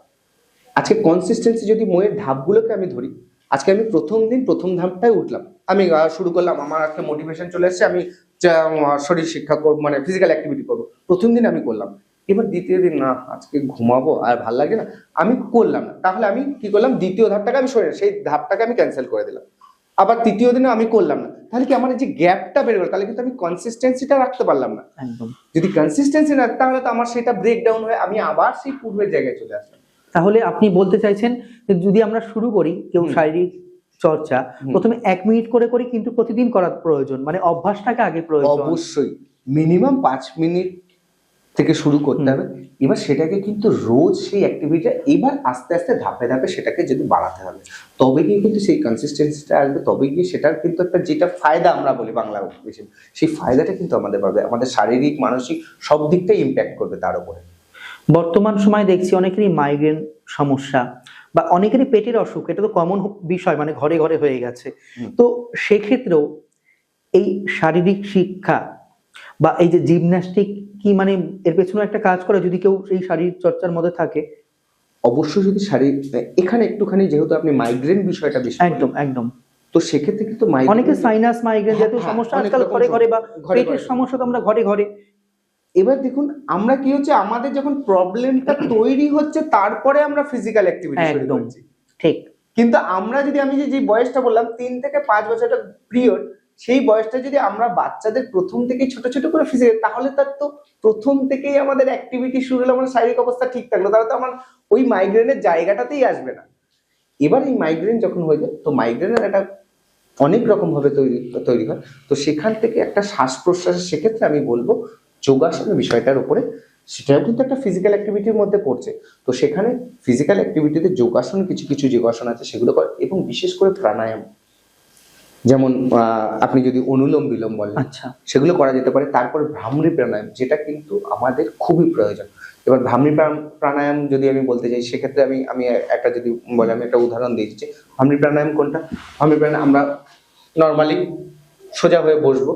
আজকে কনসিস্টেন্সি যদি মইয়ের ধাপগুলোকে আমি ধরি, আজকে আমি প্রথম দিন প্রথম ধাপটাই উঠলাম, আমি শুরু করলাম, আমার একটা মোটিভেশন চলে এসেছে, আমি শরীর শিক্ষা করবো, মানে ফিজিক্যাল অ্যাক্টিভিটি করবো, প্রথম দিন আমি করলাম। এবার দ্বিতীয় দিন, না আজকে ঘুমাবো আর ভাল লাগে না, আমি করলাম না, তাহলে আমি কি করলাম, দ্বিতীয় ধাপটাকে আমি সরে, সেই ধাপটাকে আমি ক্যান্সেল করে দিলাম। আবার তৃতীয় দিনে আমি করলাম না, তাহলে কি আমার এই যে গ্যাপটা বেড়ে গেল, তাহলে কিন্তু আমি কনসিস্টেন্সিটা রাখতে পারলাম না। একদম। যদি কনসিস্টেন্সি না, তাহলে তো আমার সেটা ব্রেক ডাউন হয়ে আমি আবার সেই পূর্বের জায়গায় চলে আসলাম। তাহলে আপনি বলতে চাইছেন যে যদি আমরা শুরু করি কেউ শারীরিক চর্চা, প্রথমে 1 মিনিট করে করে কিন্তু প্রতিদিন করার প্রয়োজন, মানে অভ্যাসটাকে আগে প্রয়োজন। অবশ্যই মিনিমাম 5 মিনিট থেকে শুরু করতে হবে। এবার সেটাকে কিন্তু রোজ সেই অ্যাক্টিভিটিটা, এবার আস্তে আস্তে ধাপে ধাপে সেটাকে যদি বাড়াতে হবে, তবে গিয়ে কিন্তু সেই কনসিস্টেন্সিটা আসবে, তবে গিয়ে সেটার কিন্তু একটা যেটা ফায়দা আমরা বলি বাংলা বেশি, সেই ফায়দাটা কিন্তু আমাদের পাবে, আমাদের শারীরিক মানসিক সব দিকটাই ইম্প্যাক্ট করবে তার উপরে। বর্তমান সময়ে দেখছি অনেকেরই মাইগ্রেন সমস্যা বা অনেকেরই পেটের অসুখ, এটা তো কমন বিষয়, মানে ঘরে ঘরে হয়ে গেছে। তো সেক্ষেত্রেও এই শারীরিক শিক্ষা বা এই যে জিমন্যাস্টিক কি মানে এর পেছনে একটা কাজ করে যদি কেউ এই শারীরিক চর্চার মধ্যে থাকে? অবশ্যই যদি শারীরিক, এখানে একটুখানি যেহেতু আপনি মাইগ্রেন বিষয়টা বেশি, একদম একদম। তো সেক্ষেত্রে কিন্তু অনেকে সাইনাস মাইগ্রেন জাতীয় সমস্যা আজকাল ঘরে ঘরে, বা পেটের সমস্যা তো আমরা ঘরে ঘরে। এবার দেখুন, আমরা কি হচ্ছে, আমাদের যখন প্রবলেমটা তৈরি হচ্ছে তারপরে আমরা ফিজিক্যাল অ্যাক্টিভিটি শুরু একদম করছি। ঠিক। কিন্তু আমরা যদি, আমি যে বয়সটা বললাম 3 থেকে 5 বছরটা পিরিয়ড, সেই বয়সটা যদি আমরা বাচ্চাদের প্রথম থেকে ছোট ছোট করে ফিজিক্যাল, তাহলে তার তো প্রথম থেকেই আমাদের অ্যাক্টিভিটি শুরু হলো, আমাদের শারীরিক অবস্থা ঠিক থাকলো, তাহলে তো আমার ওই মাইগ্রেনের জায়গাটাতেই আসবে না। এবার এই মাইগ্রেন যখন হয়ে যায়, তো মাইগ্রেনের একটা অনেক রকম ভাবে তৈরি হয়, তো সেখান থেকে একটা শ্বাস প্রশ্বাসের, সেক্ষেত্রে আমি বলবো যোগাসনের বিষয়টার উপরে, সেটাও কিন্তু একটা ফিজিক্যাল অ্যাক্টিভিটির মধ্যে পড়ছে। তো সেখানে ফিজিক্যাল অ্যাক্টিভিটিতে যোগাসন, কিছু কিছু যোগাসন আছে সেগুলো করে, এবং বিশেষ করে প্রাণায়াম, যেমন আপনি যদি অনুলোম বিলোম বলেন, আচ্ছা, সেগুলো করা যেতে পারে। তারপরে ভ্রামরী প্রাণায়াম, যেটা কিন্তু আমাদের খুবই প্রয়োজন। এবার ভ্রামরী প্রাণায়াম যদি আমি বলতে চাই, সেক্ষেত্রে আমি একটা যদি বলে, আমি একটা উদাহরণ দিয়ে দিচ্ছি। ভ্রামরী প্রাণায়াম কোনটা? ভ্রামরী প্রাণায়াম আমরা নর্মালি সোজা হয়ে বসবো,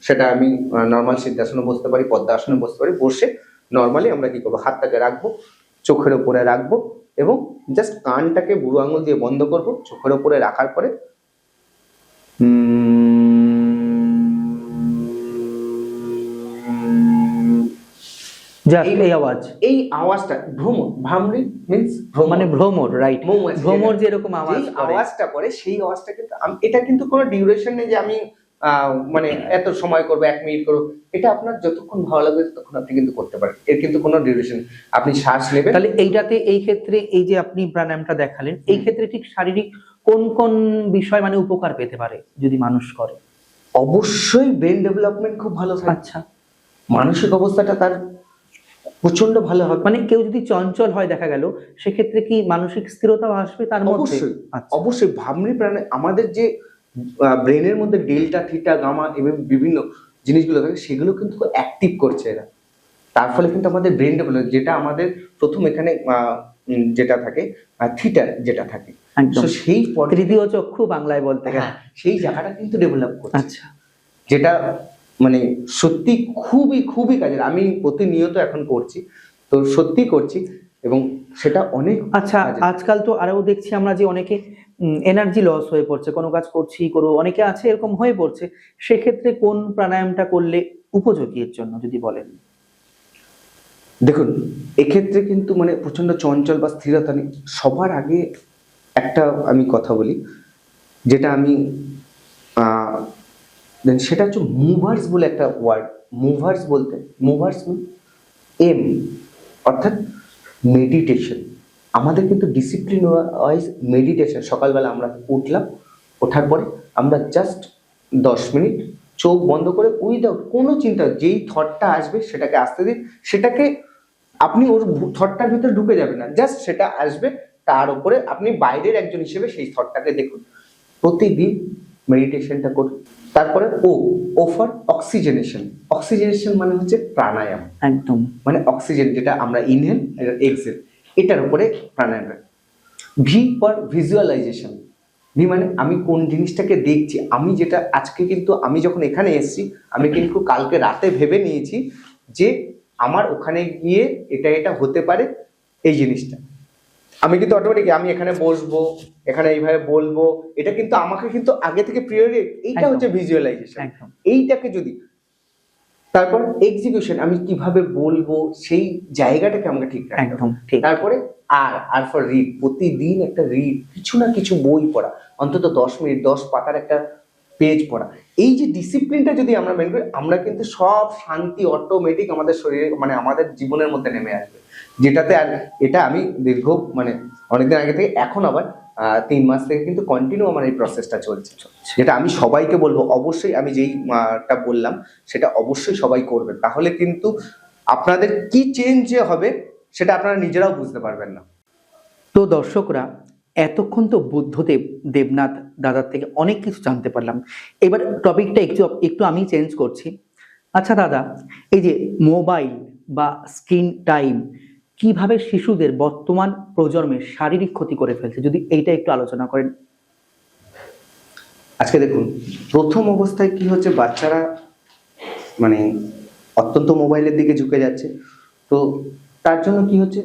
সেটা আমি নর্মাল সিদ্ধাসনে বসতে পারি, পদ্মাসনে বসতে পারি। বসে নর্মালি আমরা কি করবো, হাতটাকে রাখবো, চোখের ওপরে রাখবো, এবং জাস্ট কানটাকে বুড়ো আঙুল দিয়ে বন্ধ করব। চোখের ওপরে রাখার পরে এই আওয়াজটা, ভ্রমর, ভ্রামরী মিন্স মানে ভ্রমর, রাইট? ভ্রমর যেরকম আওয়াজটা করে, সেই আওয়াজটা কিন্তু এটা কিন্তু কোনো ডিউরেশন নেই যে আমি মানে এত সময় করবো, 1 মিনিট করবো। এটা আপনার যতক্ষণ ভালো লাগবে ততক্ষণ আপনি কিন্তু করতে পারেন, এর কিন্তু কোনো ডিউরেশন। আপনি শ্বাস নেবেন। তাহলে এইটাতে, এই ক্ষেত্রে এই যে আপনি প্রাণায়ামটা দেখালেন, এই ক্ষেত্রে ঠিক শারীরিক কোন কোন বিষয় মানে উপকার পেতে পারে যদি মানুষ করে? অবশ্যই ব্রেন ডেভেলপমেন্ট খুব ভালো থাকে। আচ্ছা। মানসিক অবস্থাটা তার প্রচন্ড ভালো হবে। মানে কেউ যদি চঞ্চল হয় দেখা গেল, সেক্ষেত্রে কি মানসিক স্থিরতাও আসবে তার মধ্যে? অবশ্যই অবশ্যই। ভ্রামরী প্রাণায়াম, আমাদের যে ব্রেনের মধ্যে ডেল্টা, থিটা, গামা এবং বিভিন্ন জিনিসগুলো থাকে, সেগুলো কিন্তু অ্যাক্টিভ করছে এরা। তার ফলে কিন্তু আমাদের ব্রেন ডেভেলপ, যেটা আমাদের প্রথম এখানে যেটা থাকে থিটার যেটা থাকে, একদম তো সেই তৃতীয় চক্ষু বাংলায় বলতে গেলে। হ্যাঁ, সেই জায়গাটা কিন্তু ডেভেলপ করছে, আচ্ছা যেটা মানে সত্যি খুবই খুবই কাজের। আমি প্রতিনিয়ত এখন করছি, তো সত্যি করছি, এবং সেটা অনেক আচ্ছা, কাজের। আজকাল তো আরও দেখছি আমরা যে অনেকে এনার্জি লস হয়ে পড়ছে, কোনো কাজ করছি করবো, অনেকে আছে এরকম হয়ে পড়ছে, সেক্ষেত্রে কোন প্রাণায়ামটা করলে উপযোগী এর জন্য যদি বলেন? দেখুন, এক্ষেত্রে কিন্তু মানে প্রচন্ড চঞ্চল বা স্থিরতা নেই। সবার আগে একটা আমি কথা বলি, যেটা আমি সেটা হচ্ছে মুভার্স বলে একটা ওয়ার্ড। মুভার্স বলতে, মুভার্স এম, অর্থাৎ মেডিটেশন। আমাদের কিন্তু ডিসিপ্লিন ওয়াইজ মেডিটেশন, সকালবেলা আমরা উঠলাম, ওঠার পরে আমরা জাস্ট 10 মিনিট চোখ বন্ধ করে উইদাউট কোনো চিন্তা, যেই থটটা আসবে সেটাকে আসতে দিন, সেটাকে আপনি ওর থটটার ভিতরে ঢুকে যাবে না, জাস্ট সেটা আসবে, তার উপরে আপনি বাইরের একজন হিসেবে সেই থটটাকে দেখুন। প্রতিদিন মেডিটেশনটা করুন। তারপরে ও ফর অক্সিজেনেশন। অক্সিজেনেশন মানে হচ্ছে প্রাণায়াম, একদম মানে অক্সিজেন যেটা আমরা ইনহেল এক্সহেল, এটার উপরে pranayama. V for visualization. V মানে আমি কোন জিনিসটাকে দেখছি, আমি যেটা আজকে কিন্তু আমি যখন এখানে এসেছি, আমি কিন্তু কালকে রাতে ভেবে নিয়েছি যে আমার ওখানে গিয়ে এটা এটা হতে পারে, এই জিনিসটা আমি কিন্তু অটোমেটিক আমি এখানে বসবো, এখানে এইভাবে বলবো, এটা কিন্তু আমাকে কিন্তু আগে থেকে প্রিয়রি, এইটা হচ্ছে ভিজুয়ালাইজেশন। একদম এইটাকে যদি, তারপর এক্সিকিউশন, আমি কিভাবে বলবো সেই জায়গাটাকে আমাকে ঠিক রাখতে হবে। একদম ঠিক। তারপরে আর ফর রিড, প্রতিদিন একটা রিড, কিছু না কিছু বই পড়া, অন্তত 10 মিনিট 10 পাতার একটা পেজ পড়া। এই যে ডিসিপ্লিনটা যদি আমরা মেনে করি, আমরা কিন্তু সব শান্তি অটোমেটিক আমাদের শরীরে মানে আমাদের জীবনের মধ্যে নেমে আসবে, যেটাতে আর এটা আমি দীর্ঘ মানে অনেকদিন আগে থেকে, এখন আবার 3 মাস থেকে কিন্তু কন্টিনিউ আমার এই প্রসেসটা চলছে, যেটা আমি সবাইকে বলবো অবশ্যই, আমি যেইটা বললাম সেটা অবশ্যই সবাই করবে, তাহলে কিন্তু আপনাদের কি চেঞ্জ হবে সেটা আপনারা নিজেরাও বুঝতে পারবেন না। তো দর্শকরা, এতক্ষণ তো বুদ্ধদেব দেবনাথ দাদার থেকে অনেক কিছু জানতে পারলাম। এবার টপিকটা একটু একটু আমি চেঞ্জ করছি। আচ্ছা দাদা, এই যে মোবাইল বা স্ক্রিন টাইম কিভাবে শিশুদের বর্তমান প্রজন্মের শারীরিক ক্ষতি করে ফেলছে, যদি এইটা একটু আলোচনা করেন। আজকে দেখুন, প্রথম অবস্থায় কি হচ্ছে, বাচ্চারা মানে অত্যন্ত মোবাইলের দিকে ঝুঁকে যাচ্ছে, তো তার জন্য কি হচ্ছে,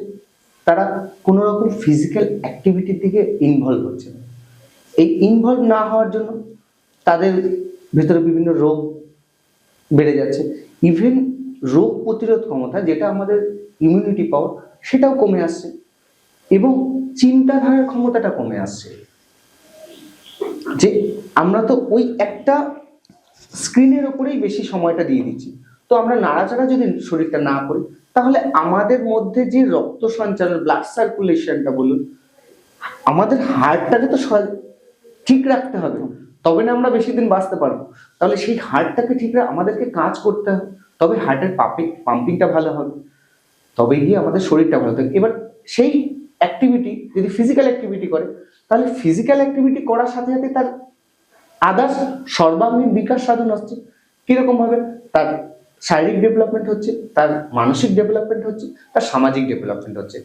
তারা কোনো রকম ফিজিক্যাল অ্যাক্টিভিটির দিকে ইনভলভ হচ্ছে না। এই ইনভলভ না হওয়ার জন্য তাদের ভেতরে বিভিন্ন রোগ বেড়ে যাচ্ছে, ইভেন রোগ প্রতিরোধ ক্ষমতা, যেটা আমাদের ইমিউনিটি পাওয়ার, সেটাও কমে আসছে, এবং চিন্তাধারার ক্ষমতাটা কমে আসছে। যে আমরা তো ওই একটা স্ক্রিনের ওপরেই বেশি সময়টা দিয়ে দিচ্ছি, তো আমরা নাড়াচাড়া যদি শরীরটা না করি, তাহলে আমাদের মধ্যে যে রক্ত সঞ্চালন, ব্লাড সার্কুলেশনটা বলুন, আমাদের হার্টটাকে তো ঠিক রাখতে হবে, তবে না আমরা বেশি দিন বাঁচতে পারবো। তাহলে সেই হার্টটাকে ঠিক আমাদেরকে কাজ করতে হবে, তবে হার্টের পাম্পিংটা ভালো হবে, তবে গিয়ে আমাদের শরীরটা ভালো থাকবে। এবার সেই অ্যাক্টিভিটি যদি ফিজিক্যাল অ্যাক্টিভিটি করে, তাহলে ফিজিক্যাল অ্যাক্টিভিটি করার সাথে সাথে তার আদার্স সর্বাঙ্গীন বিকাশ সাধন হচ্ছে। কিরকম ভাবে? তার শারীরিক ডেভেলপমেন্ট হচ্ছে, তার মানসিক ডেভেলপমেন্ট হচ্ছে, তার সামাজিক ডেভেলপমেন্ট হচ্ছে।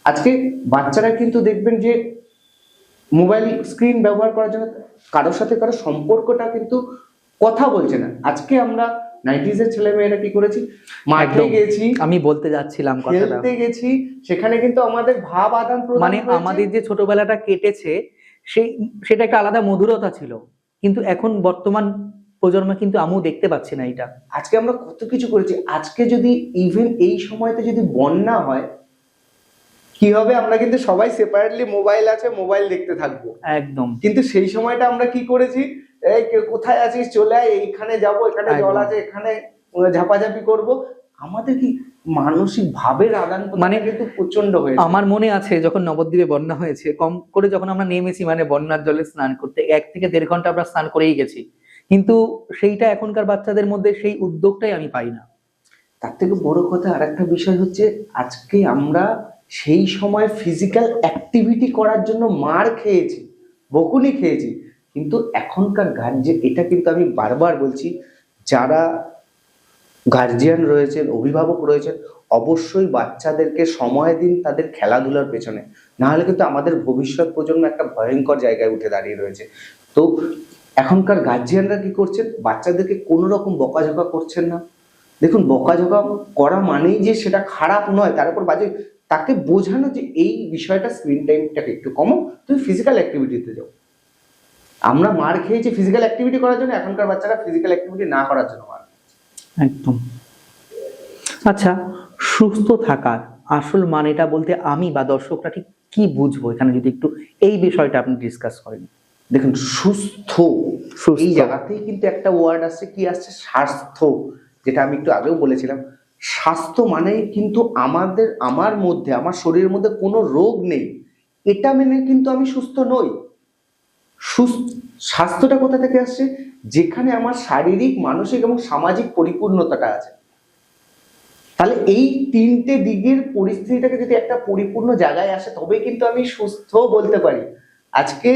আজকে বাচ্চারা কিন্তু দেখবেন যে মোবাইল স্ক্রিন ব্যবহার করার জন্য কারোর সাথে কারো সম্পর্কটা কিন্তু কথা বলছে না। আজকে আমরা 90s এর ছেলে মেয়েরা কি করেছি, মাঠে গেছি, আমি বলতে যাচ্ছিলাম কথাটা, খেলতে গেছি, সেখানে কিন্তু আমাদের ভাব আদান প্রদান মানে আমাদের যে ছোটবেলাটা কেটেছে সেটা একটা আলাদা মধুরতা ছিল, কিন্তু এখন বর্তমান প্রজন্ম কিন্তু আমিও দেখতে পাচ্ছি না এটা। আজকে আমরা কত কিছু করেছি। আজকে যদি ইভেন এই সময়তে যদি বন্যা হয়, কি হবে, আমরা কিন্তু সবাই সেপারেটলি মোবাইল আছে, মোবাইল দেখতে থাকবো একদম। কিন্তু সেই সময়টা আমরা কি করেছি, এই কোথায় আছিস, চলে আয়, এইখানে যাবো, এখানে জল আছে, এখানে ঝাপাঝাপি করব। আমাদের কি মানসিক ভাবের আদান মানে কিন্তু প্রচন্ড হয়েছে। আমার মনে আছে যখন নবদ্বীপে বন্যা হয়েছে, কম করে যখন আমরা নেমেছি মানে বন্যার জলে স্নান করতে, 1 থেকে 1.5 ঘন্টা আমরা স্নান করেই গেছি, কিন্তু সেইটা এখনকার বাচ্চাদের মধ্যে সেই উদ্যোগটাই আমি পাই না। তার থেকে বড় কথা আরেকটা বিষয় হচ্ছে, আজকে আমরা সেই সময় ফিজিক্যাল অ্যাক্টিভিটি করার জন্য মার খেয়েছি, বকুনি খেয়েছি, কিন্তু এখনকার গার্জিয়ান, এটা কিন্তু আমি বারবার বলছি, যারা গার্জিয়ান রয়েছেন, অভিভাবক রয়েছেন, অবশ্যই বাচ্চাদেরকে সময় দিন তাদের খেলাধুলার পেছনে, না হলে কিন্তু আমাদের ভবিষ্যৎ প্রজন্ম একটা ভয়ঙ্কর জায়গায় উঠে দাঁড়িয়ে রয়েছে। তো এখনকার গার্জিয়ানরা কি করছেন, বাচ্চাদেরকে কোনো রকম বকাঝকা করছেন না। দেখুন, বকাঝকা করা মানেই যে সেটা খারাপ নয়, তার উপর বাজে, তাকে বোঝানো যে এই বিষয়টা, স্ক্রিন টাইমটাকে একটু কমো, তুমি ফিজিক্যাল অ্যাক্টিভিটিতে যাও। আমরা মার খেয়েছি ফিজিক্যাল অ্যাক্টিভিটি করার জন্য, এখনকার বাচ্চারা ফিজিক্যাল অ্যাক্টিভিটি না করার জন্য মার। একদম। আচ্ছা, সুস্থ থাকার আসল মানেটা বলতে আমি বা দর্শকরা ঠিক কি বুঝবো, এখানে যদি একটু এই বিষয়টা আপনি ডিসকাস করেন। দেখুন, সুস্থ, এই জায়গাতেই কিন্তু একটা ওয়ার্ড আসছে, কি আসছে, স্বাস্থ্য, যেটা আমি একটু আগেও বলেছিলাম। স্বাস্থ্য মানে কিন্তু আমার মধ্যে, আমার শরীরের মধ্যে কোনো রোগ নেই, এটা মেনে কিন্তু আমি সুস্থ নই। স্বাস্থ্যটা কোথা থেকে আসছে, যেখানে আমার শারীরিক, মানসিক এবং সামাজিক পরিপূর্ণতাটা আছে। তাহলে এই তিনটে দিকের পরিস্থিতিটাকে যদি একটা পরিপূর্ণ জায়গায় আসে, তবে কিন্তু আমি সুস্থ বলতে পারি। আজকে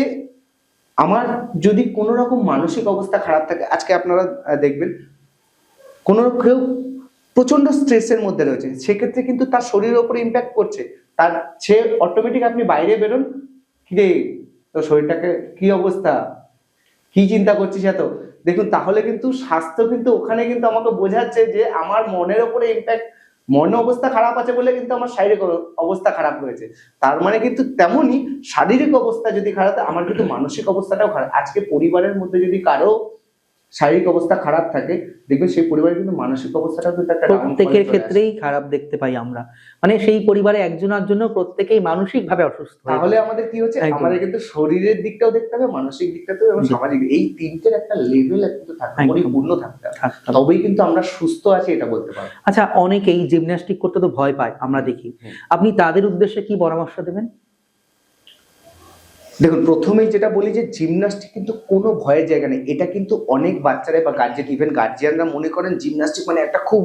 আমার যদি কোনো রকম মানসিক অবস্থা খারাপ থাকে, আজকে আপনারা দেখবেন কোনো কেউ প্রচন্ড স্ট্রেসের মধ্যে রয়েছে, সেক্ষেত্রে কিন্তু তার শরীরের উপরে ইম্প্যাক্ট করছে। তার সে অটোমেটিক, আপনি বাইরে বেরোন, কিরে তোর শরীরটাকে কি অবস্থা, কি চিন্তা করছিস এত, দেখুন, তাহলে কিন্তু স্বাস্থ্য কিন্তু ওখানে কিন্তু আমাকে বোঝাচ্ছে যে আমার মনের উপরে ইম্প্যাক্ট, মন অবস্থা খারাপ আছে বলে কিন্তু আমার শারীরিক অবস্থা খারাপ হয়েছে। তার মানে কিন্তু তেমনই শারীরিক অবস্থা যদি খারাপ, আমার কিন্তু মানসিক অবস্থাটাও খারাপ। আজকে পরিবারের মধ্যে যদি কারো শারীরিক অবস্থা খারাপ থাকে, দেখবেন সেই পরিবারের কিন্তু মানসিক অবস্থাটাও কিন্তু একটা প্রত্যেকের ক্ষেত্রেই খারাপ দেখতে পাই আমরা, মানে সেই পরিবারে একজনের জন্য প্রত্যেকেই মানসিক ভাবে অসুস্থ। তাহলে আমাদের কি হচ্ছে, আমাদের কিন্তু শরীরের দিকটাও দেখতে হবে, মানসিক দিকটাতেও এবং সামাজিক, এই তিনটের একটা লেভেল কিন্তু থাকতে, পরিপূর্ণ থাকতে হবে, তবেই কিন্তু আমরা সুস্থ আছি এটা বলতে পারবো। আচ্ছা, অনেকেই জিমন্যাস্টিক করতে তো ভয় পায়, আমরা দেখি, আপনি তাদের উদ্দেশ্যে কি পরামর্শ দেবেন? দেখুন, প্রথমেই যেটা বলি যে জিমন্যাস্টিক কিন্তু কোনো ভয়ের জায়গা নেই। এটা কিন্তু অনেক বাচ্চারা বা গার্জিয়ান, ইভেন গার্জিয়ানরা মনে করেন জিমন্যাস্টিক মানে একটা খুব,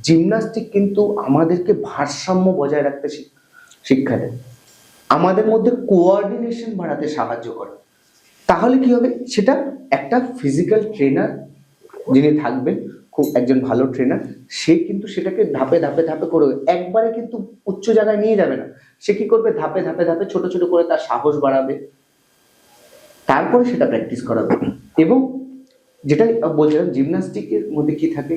জিমন্যাস্টিক কিন্তু আমাদেরকে ভারসাম্য বজায় রাখতে শিক্ষা দেয়, আমাদের মধ্যে কোঅর্ডিনেশন বাড়াতে সাহায্য করে। তাহলে কি হবে, সেটা একটা ফিজিক্যাল ট্রেনার যিনি থাকবেন, খুব একজন ভালো ট্রেনার, সে কিন্তু সেটাকে ধাপে ধাপে ধাপে করবে, একবারে কিন্তু উচ্চ জায়গায় নিয়ে যাবে না। সে কি করবে, ধাপে ধাপে ধাপে ছোট ছোট করে তার সাহস বাড়াবে, তারপরে সেটা প্র্যাকটিস করাবে। এবং যেটা বলছিলাম, জিমন্যাস্টিকের মধ্যে কি থাকে,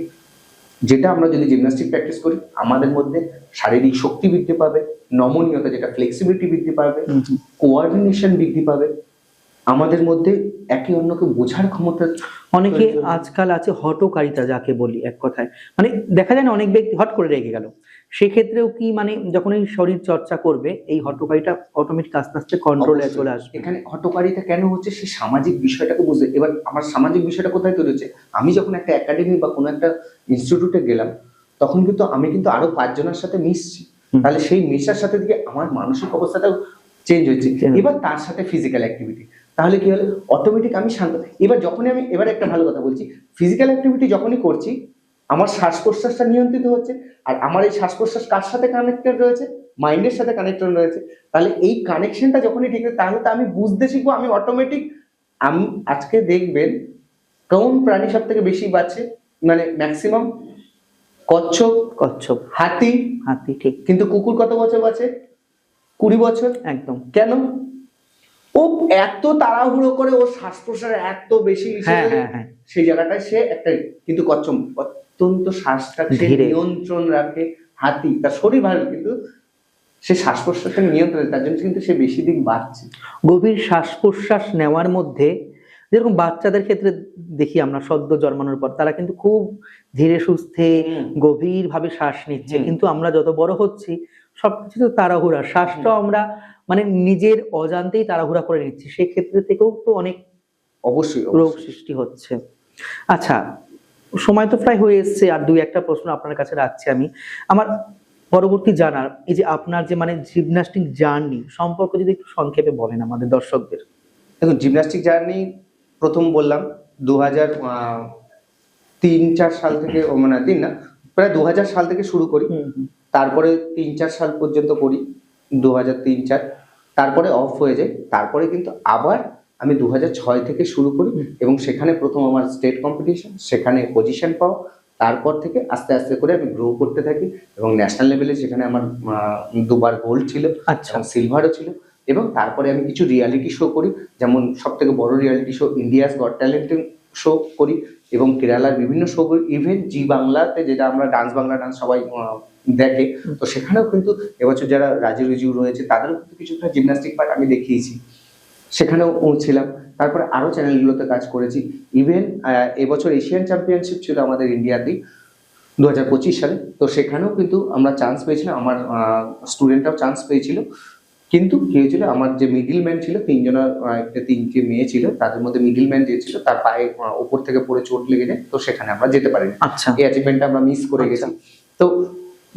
যেটা আমরা যদি জিমন্যাস্টিক প্র্যাকটিস করি, আমাদের মধ্যে শারীরিক শক্তি বৃদ্ধি পাবে, নমনীয়তা যেটা ফ্লেক্সিবিলিটি বৃদ্ধি পাবে, কোঅর্ডিনেশন বৃদ্ধি পাবে, আমাদের মধ্যে একে অন্যকে বোঝার ক্ষমতা। অনেকে আজকাল আছে হঠকারিতা, যাকে বলি এক কথায়, মানে দেখা যায় না অনেক ব্যক্তি হট করে রেখে গেল, সেক্ষেত্রেও কি মানে যখন এই শরীর চর্চা করবে, এই হঠকারিতা অটোমেটিক আস্তে আস্তে কন্ট্রোলে চলে আসবে? এখানে হঠকারিতা কেন হচ্ছে, সে সামাজিক বিষয়টাকে বুঝতে। এবার আমার সামাজিক বিষয়টা কোথায় তৈরি হচ্ছে, আমি যখন একটা একাডেমি বা কোনো একটা ইনস্টিটিউটে গেলাম, তখন কিন্তু আমি কিন্তু আরো 5 জনের সাথে মিশছি, তাহলে সেই মেশার সাথে দিকে আমার মানসিক অবস্থাটাও চেঞ্জ হচ্ছে। এবার তার সাথে ফিজিক্যাল অ্যাক্টিভিটি, তাহলে কি হলো, অটোমেটিক আমি শান্ত। এবার যখনই আমি, এবার একটা ভালো কথা বলছি, ফিজিক্যাল অ্যাক্টিভিটি যখনই করছি, আমার শ্বাস প্রশ্বাসটা নিয়ন্ত্রিত হচ্ছে, আর আমার এই শ্বাস প্রশ্বাস কার সাথে কানেক্টেড রয়েছে, মাইন্ডের সাথে কানেক্টেড রয়েছে। তাহলে এই কানেকশনটা যখনই ঠিক আছে, তাহলে তো আমি বুঝতে শিখবো, আমি অটোমেটিক, আমি আজকে দেখবেন কোন প্রাণী সব থেকে বেশি বাঁচে, মানে ম্যাক্সিমাম কচ্ছপ, কচ্ছপ, হাতি, হাতি, ঠিক। কিন্তু কুকুর কত বছর বাঁচে, 20 বছর। একদম। কেন, ও এত তাড়াহুড়ো করে, ওর শ্বাস প্রশ্বাস এত বেশি, সেই জায়গাটায় সে একটা, কিন্তু কচ্ছপ অত্যন্ত শ্বাসটাকে নিয়ন্ত্রণ রাখে। হাতি তার শরীর ভালো, কিন্তু সে শ্বাস প্রশ্বাসটা নিয়ন্ত্রণ, তার জন্য কিন্তু সে বেশি দিন বাঁচছে। গভীর শ্বাস প্রশ্বাস নেওয়ার মধ্যে, যেরকম বাচ্চাদের ক্ষেত্রে দেখি আমরা সদ্য জন্মানোর পর তারা কিন্তু খুব ধীরে সুস্থে গভীর ভাবে শ্বাস নিচ্ছে, কিন্তু আমরা যত বড় হচ্ছি সবকিছু তো তাড়াহুড়া, শ্বাসটাও আমরা মানে নিজের অজান্তেই তাড়াহুড়া করে নিচ্ছি, সেক্ষেত্রে থেকেও তো অনেক অবশ্যই রোগ সৃষ্টি হচ্ছে। আচ্ছা, সময় তো প্রায় হয়ে এসছে, আর 2-1টা প্রশ্ন আপনার কাছে রাখছি আমি, আমার পরবর্তী জানার, এই যে আপনার যে মানে জিমন্যাস্টিক জার্নি সম্পর্কে যদি একটু সংক্ষেপে বলেন আমাদের দর্শকদের। দেখুন, জিমন্যাস্টিক জার্নি প্রথম বললাম 2003-4 সাল থেকে, মানে 3 না, প্রায় 2000 সাল থেকে শুরু করি, তারপরে 3-4 সাল পর্যন্ত করি, 2003-4, তারপরে অফ হয়ে যায়, তারপরে কিন্তু আবার আমি 2006 থেকে শুরু করি, এবং সেখানে প্রথম আমার স্টেট কম্পিটিশন, সেখানে পজিশন পাও, তারপর থেকে আস্তে আস্তে করে আমি গ্রো করতে থাকি এবং ন্যাশনাল লেভেলে সেখানে আমার 2বার গোল্ড ছিল আচ্ছা। এবং সিলভারও ছিল। এবং তারপরে আমি কিছু রিয়ালিটি শো করি, যেমন সব থেকে বড় reality show India's goat talent show করি এবং কেরালার বিভিন্ন শো করি, ইভেন জি বাংলাতে যেটা আমরা ডান্স বাংলা ডান্স সবাই দেখে, তো সেখানেও কিন্তু এবছর যারা রাজু রিজু রয়েছে তাদেরও কিন্তু কিছুটা জিমন্যাস্টিক পার্ট আমি দেখিয়েছি, সেখানেও ছিলাম। তারপরে আরো চ্যানেলগুলোতে কাজ করেছি। ইভেন এবছর এশিয়ান চ্যাম্পিয়নশিপ ছিল আমাদের ইন্ডিয়াতেই 2025 সালে, তো সেখানেও কিন্তু আমরা চান্স পেয়েছিলাম, আমার স্টুডেন্টরাও চান্স পেয়েছিল। কিন্তু কি হয়েছিল, আমার যে মিডিল ম্যান ছিল, তিনটে মেয়ে ছিল, তাদের মধ্যে মিডিল ম্যান যে ছিল তার পায়ে উপর থেকে পড়ে চোট লেগে যায়, তো সেখানে আমরা যেতে পারিনি। আচ্ছা। এই অ্যাচিভমেন্টটা আমরা মিস করে গেছি। তো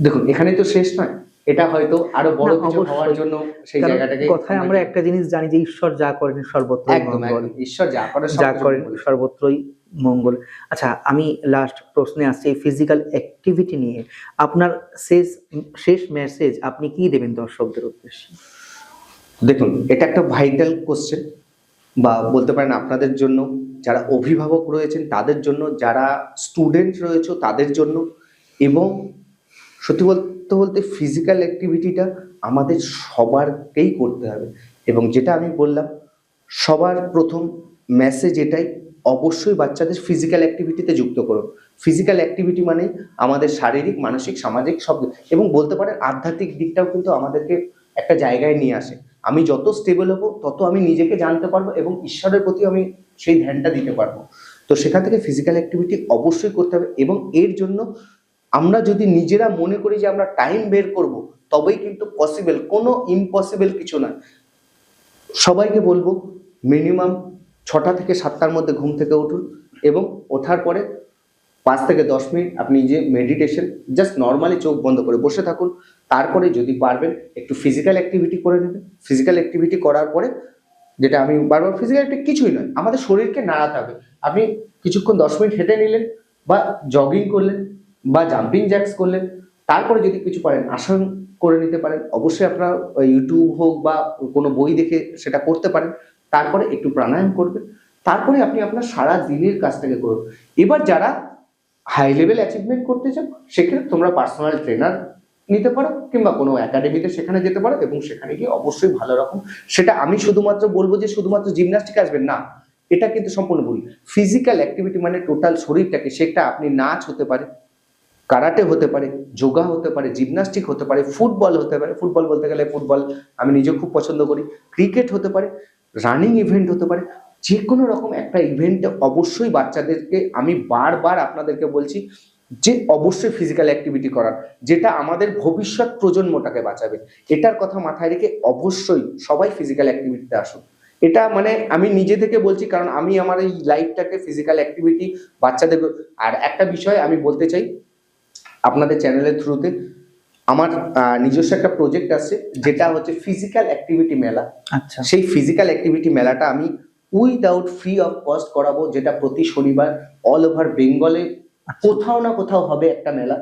দেখুন, এখানেই তো শেষ নয়, এটা হয়তো আরো বড় না, কিছু অবশ্যই। হওয়ার জন্য সেই কারণ জায়গাটাকে কথায় আমরা একটা জিনিস জানি যে ঈশ্বর যা করেন সর্বত্র একদম মঙ্গল, একদম ঈশ্বর যা করে যা করেন সর্বত্রই মঙ্গল। আচ্ছা, আমি লাস্ট প্রশ্নে আসছি, এই ফিজিক্যাল অ্যাক্টিভিটি নিয়ে আপনার শেষ মেসেজ আপনি কি দেবেন দর্শকদের উদ্দেশ্যে? দেখুন, এটা একটা ভাইটাল কোশ্চেন, বা বলতে পারেন আপনাদের জন্য, যারা অভিভাবক রয়েছেন তাদের জন্য, যারা স্টুডেন্ট রয়েছে তাদের জন্য। এবং সত্যি বলতে বলতে ফিজিক্যাল অ্যাক্টিভিটিটা আমাদের সবারকেই করতে হবে। এবং যেটা আমি বললাম, সবার প্রথম মেসেজ এটাই, অবশ্যই বাচ্চাদের ফিজিক্যাল অ্যাক্টিভিটিতে যুক্ত করুন। ফিজিক্যাল অ্যাক্টিভিটি মানে আমাদের শারীরিক, মানসিক, সামাজিক সব, এবং বলতে পারেন আধ্যাত্মিক দিকটাও কিন্তু আমাদেরকে একটা জায়গায় নিয়ে আসে। আমি যত স্টেবল হবো তত আমি নিজেকে জানতে পারবো এবং ঈশ্বরের প্রতি আমি সেই ধ্যানটা দিতে পারবো। তো সেখান থেকে ফিজিক্যাল অ্যাক্টিভিটি অবশ্যই করতে হবে। এবং এর জন্য আমরা যদি নিজেরা মনে করি যে আমরা টাইম বের করব, তবেই কিন্তু পসিবল, কোনো ইম্পসিবল কিছু নয়। সবাইকে বলবো মিনিমাম 6টা থেকে 7টার মধ্যে ঘুম থেকে উঠুন এবং ওঠার পরে 5 থেকে 10 মিনিট আপনি যে মেডিটেশন, জাস্ট নর্মালি চোখ বন্ধ করে বসে থাকুন। তারপরে যদি পারবেন একটু ফিজিক্যাল অ্যাক্টিভিটি করে নেবেন। ফিজিক্যাল অ্যাক্টিভিটি করার পরে, যেটা আমি বারবার, ফিজিক্যাল অ্যাক্টিভিটি কিছুই নয়, আমাদের শরীরকে নাড়াতে হবে। আপনি কিছুক্ষণ 10 মিনিট হেঁটে নিলেন, বা জগিং করলেন, বা জাম্পিং জ্যাক্স করলেন। তারপরে যদি কিছু পারেন আসন করে নিতে পারেন, অবশ্যই আপনার ইউটিউব হোক বা কোনো বই দেখে সেটা করতে পারেন। তারপরে একটু প্রাণায়াম করবেন। তারপরে আপনি আপনার সারা দিনের কাজটাকে করুন। এবার যারা হাই লেভেল অ্যাচিভমেন্ট করতে চাও, সেক্ষেত্রে তোমরা পার্সোনাল ট্রেনার নিতে পারো কিংবা কোনো একাডেমিতে সেখানে যেতে পারো, এবং সেখানে গিয়ে অবশ্যই ভালো রকম, সেটা আমি শুধুমাত্র বলবো যে শুধুমাত্র জিমন্যাস্টিক আসবেন না, এটা কিন্তু সম্পূর্ণ ভুল। ফিজিক্যাল অ্যাক্টিভিটি মানে টোটাল শরীরটাকে, সেটা আপনি নাচ হতে পারে, কারাটে হতে পারে, যোগা হতে পারে, জিমন্যাস্টিক হতে পারে, ফুটবল হতে পারে, ফুটবল বলতে গেলে ফুটবল আমি নিজেও খুব পছন্দ করি, ক্রিকেট হতে পারে, রানিং ইভেন্ট হতে পারে, যে কোনো রকম একটা ইভেন্টে অবশ্যই বাচ্চাদেরকে, আমি বারবার আপনাদেরকে বলছি যে অবশ্যই ফিজিক্যাল অ্যাক্টিভিটি করার, যেটা আমাদের ভবিষ্যৎ প্রজন্মটাকে বাঁচাবে। এটার কথা মাথায় রেখে অবশ্যই সবাই ফিজিক্যাল অ্যাক্টিভিটিতে আসুন। এটা মানে আমি নিজে থেকে বলছি, কারণ আমি আমার এই লাইফটাকে ফিজিক্যাল অ্যাক্টিভিটি বাচ্চাদের। আর একটা বিষয় আমি বলতে চাই আপনাদের চ্যানেলের থ্রুতে, আমার নিজস্ব একটা প্রজেক্ট আছে, যেটা হচ্ছে ফিজিক্যাল অ্যাক্টিভিটি মেলা। আচ্ছা। সেই ফিজিক্যাল অ্যাক্টিভিটি মেলাটা আমি উইদাউট ফ্রি অফ কস্ট করাবো, যেটা প্রতি শনিবার অল ওভার বেঙ্গলে কোথাও না কোথাও হবে একটা মেলা,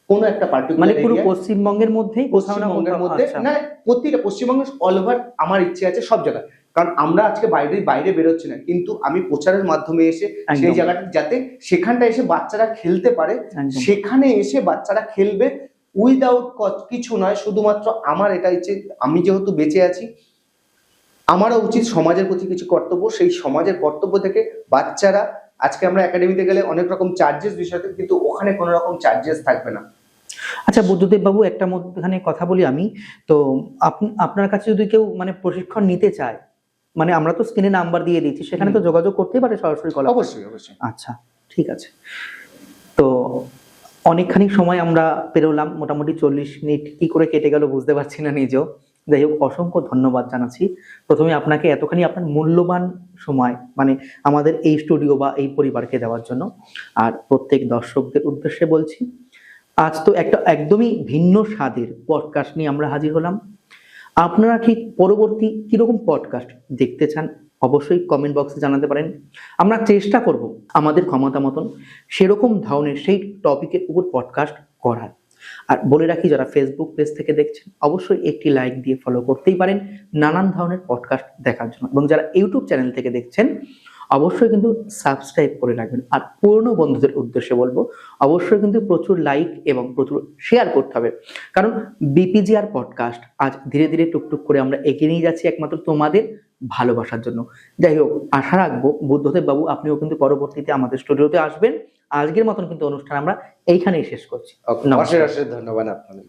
কোনো একটা মানে পার্টিকুলার পুরো পশ্চিমবঙ্গের মধ্যেই কোথাও না পশ্চিমবঙ্গের কোথাও, মধ্যে, আচ্ছা। না প্রতিটা পশ্চিমবঙ্গের অল ওভার, আমার ইচ্ছে আছে সব জায়গায়। কারণ আমরা আজকে বাইরে বেরোচ্ছি না, কিন্তু আমি প্রচারের মাধ্যমে এসে একদম। সেই জায়গাটা, যাতে সেখানটা এসে বাচ্চারা খেলতে পারে, একদম। সেখানে এসে বাচ্চারা খেলবে উইদাউট কস্ট, কিছু নয়, শুধুমাত্র আমার এটা ইচ্ছে, আমি যেহেতু বেঁচে আছি, আমারও উচিত সমাজের প্রতি কিছু কর্তব্য। সেই সমাজের কর্তব্য থেকে বাচ্চারা, আজকে আমরা একাডেমিতে গেলে অনেক রকম চার্জেস বিষয়তে, কিন্তু ওখানে কোনো রকম চার্জেস থাকবে না। আচ্ছা বুদ্ধদেব বাবু, একটা মধ্যখানে কথা বলি আমি, তো আপনার কাছে যদি কেউ মানে প্রশিক্ষণ নিতে চায়, মানে আমরা তো স্ক্রিনে নাম্বার দিয়ে দিচ্ছি, সেখানে তো যোগাযোগ করতেই পারে সরাসরি কল? অবশ্যই অবশ্যই। আচ্ছা, ঠিক আছে। তো অনেকখানি সময় আমরা পেরোলাম, মোটামুটি 40 মিনিট কি করে কেটে গেল বুঝতে পারছি না নিজেও। যাই হোক, অসংখ্য ধন্যবাদ জানাচ্ছি প্রথমে আপনাকে, এতখানি আপনার মূল্যবান সময় মানে আমাদের এই স্টুডিও বা এই পরিবারকে দেওয়ার জন্য। আর প্রত্যেক দর্শকদের উদ্দেশ্যে বলছি, আজ তো একটা একদমই ভিন্ন স্বাদের পডকাস্ট নিয়ে আমরা হাজির হলাম। আপনারা ঠিক পরবর্তী কিরকম পডকাস্ট দেখতে চান অবশ্যই কমেন্ট বক্সে জানাতে পারেন। আমরা চেষ্টা করব আমাদের ক্ষমতা মতন সেরকম ধরনের সেই টপিকের উপর পডকাস্ট করার। আর বলে রাখি, যারা ফেসবুক পেজ থেকে দেখছেন অবশ্যই একটি লাইক দিয়ে ফলো করতেই পারেন নানান ধরনের পডকাস্ট দেখার জন্য, এবং যারা ইউটিউব চ্যানেল থেকে দেখছেন অবশ্যই কিন্তু সাবস্ক্রাইব করে রাখবেন। আর পুরনো বন্ধুদের উদ্দেশ্যে বলবো অবশ্যই কিন্তু প্রচুর লাইক এবং প্রচুর শেয়ার করতে হবে, কারণ বিপিজিআর পডকাস্ট আজ ধীরে ধীরে টুকটুক করে আমরা এগিয়ে নিয়ে যাচ্ছি একমাত্র তোমাদের ভালোবাসার জন্য। যাই হোক, আশা রাখবো বুদ্ধদেব বাবু আপনিও কিন্তু পরবর্তীতে আমাদের স্টুডিওতে আসবেন। আজকের মতন কিন্তু অনুষ্ঠান আমরা এইখানেই শেষ করছি। অশেষ অশেষ ধন্যবাদ আপনাদের।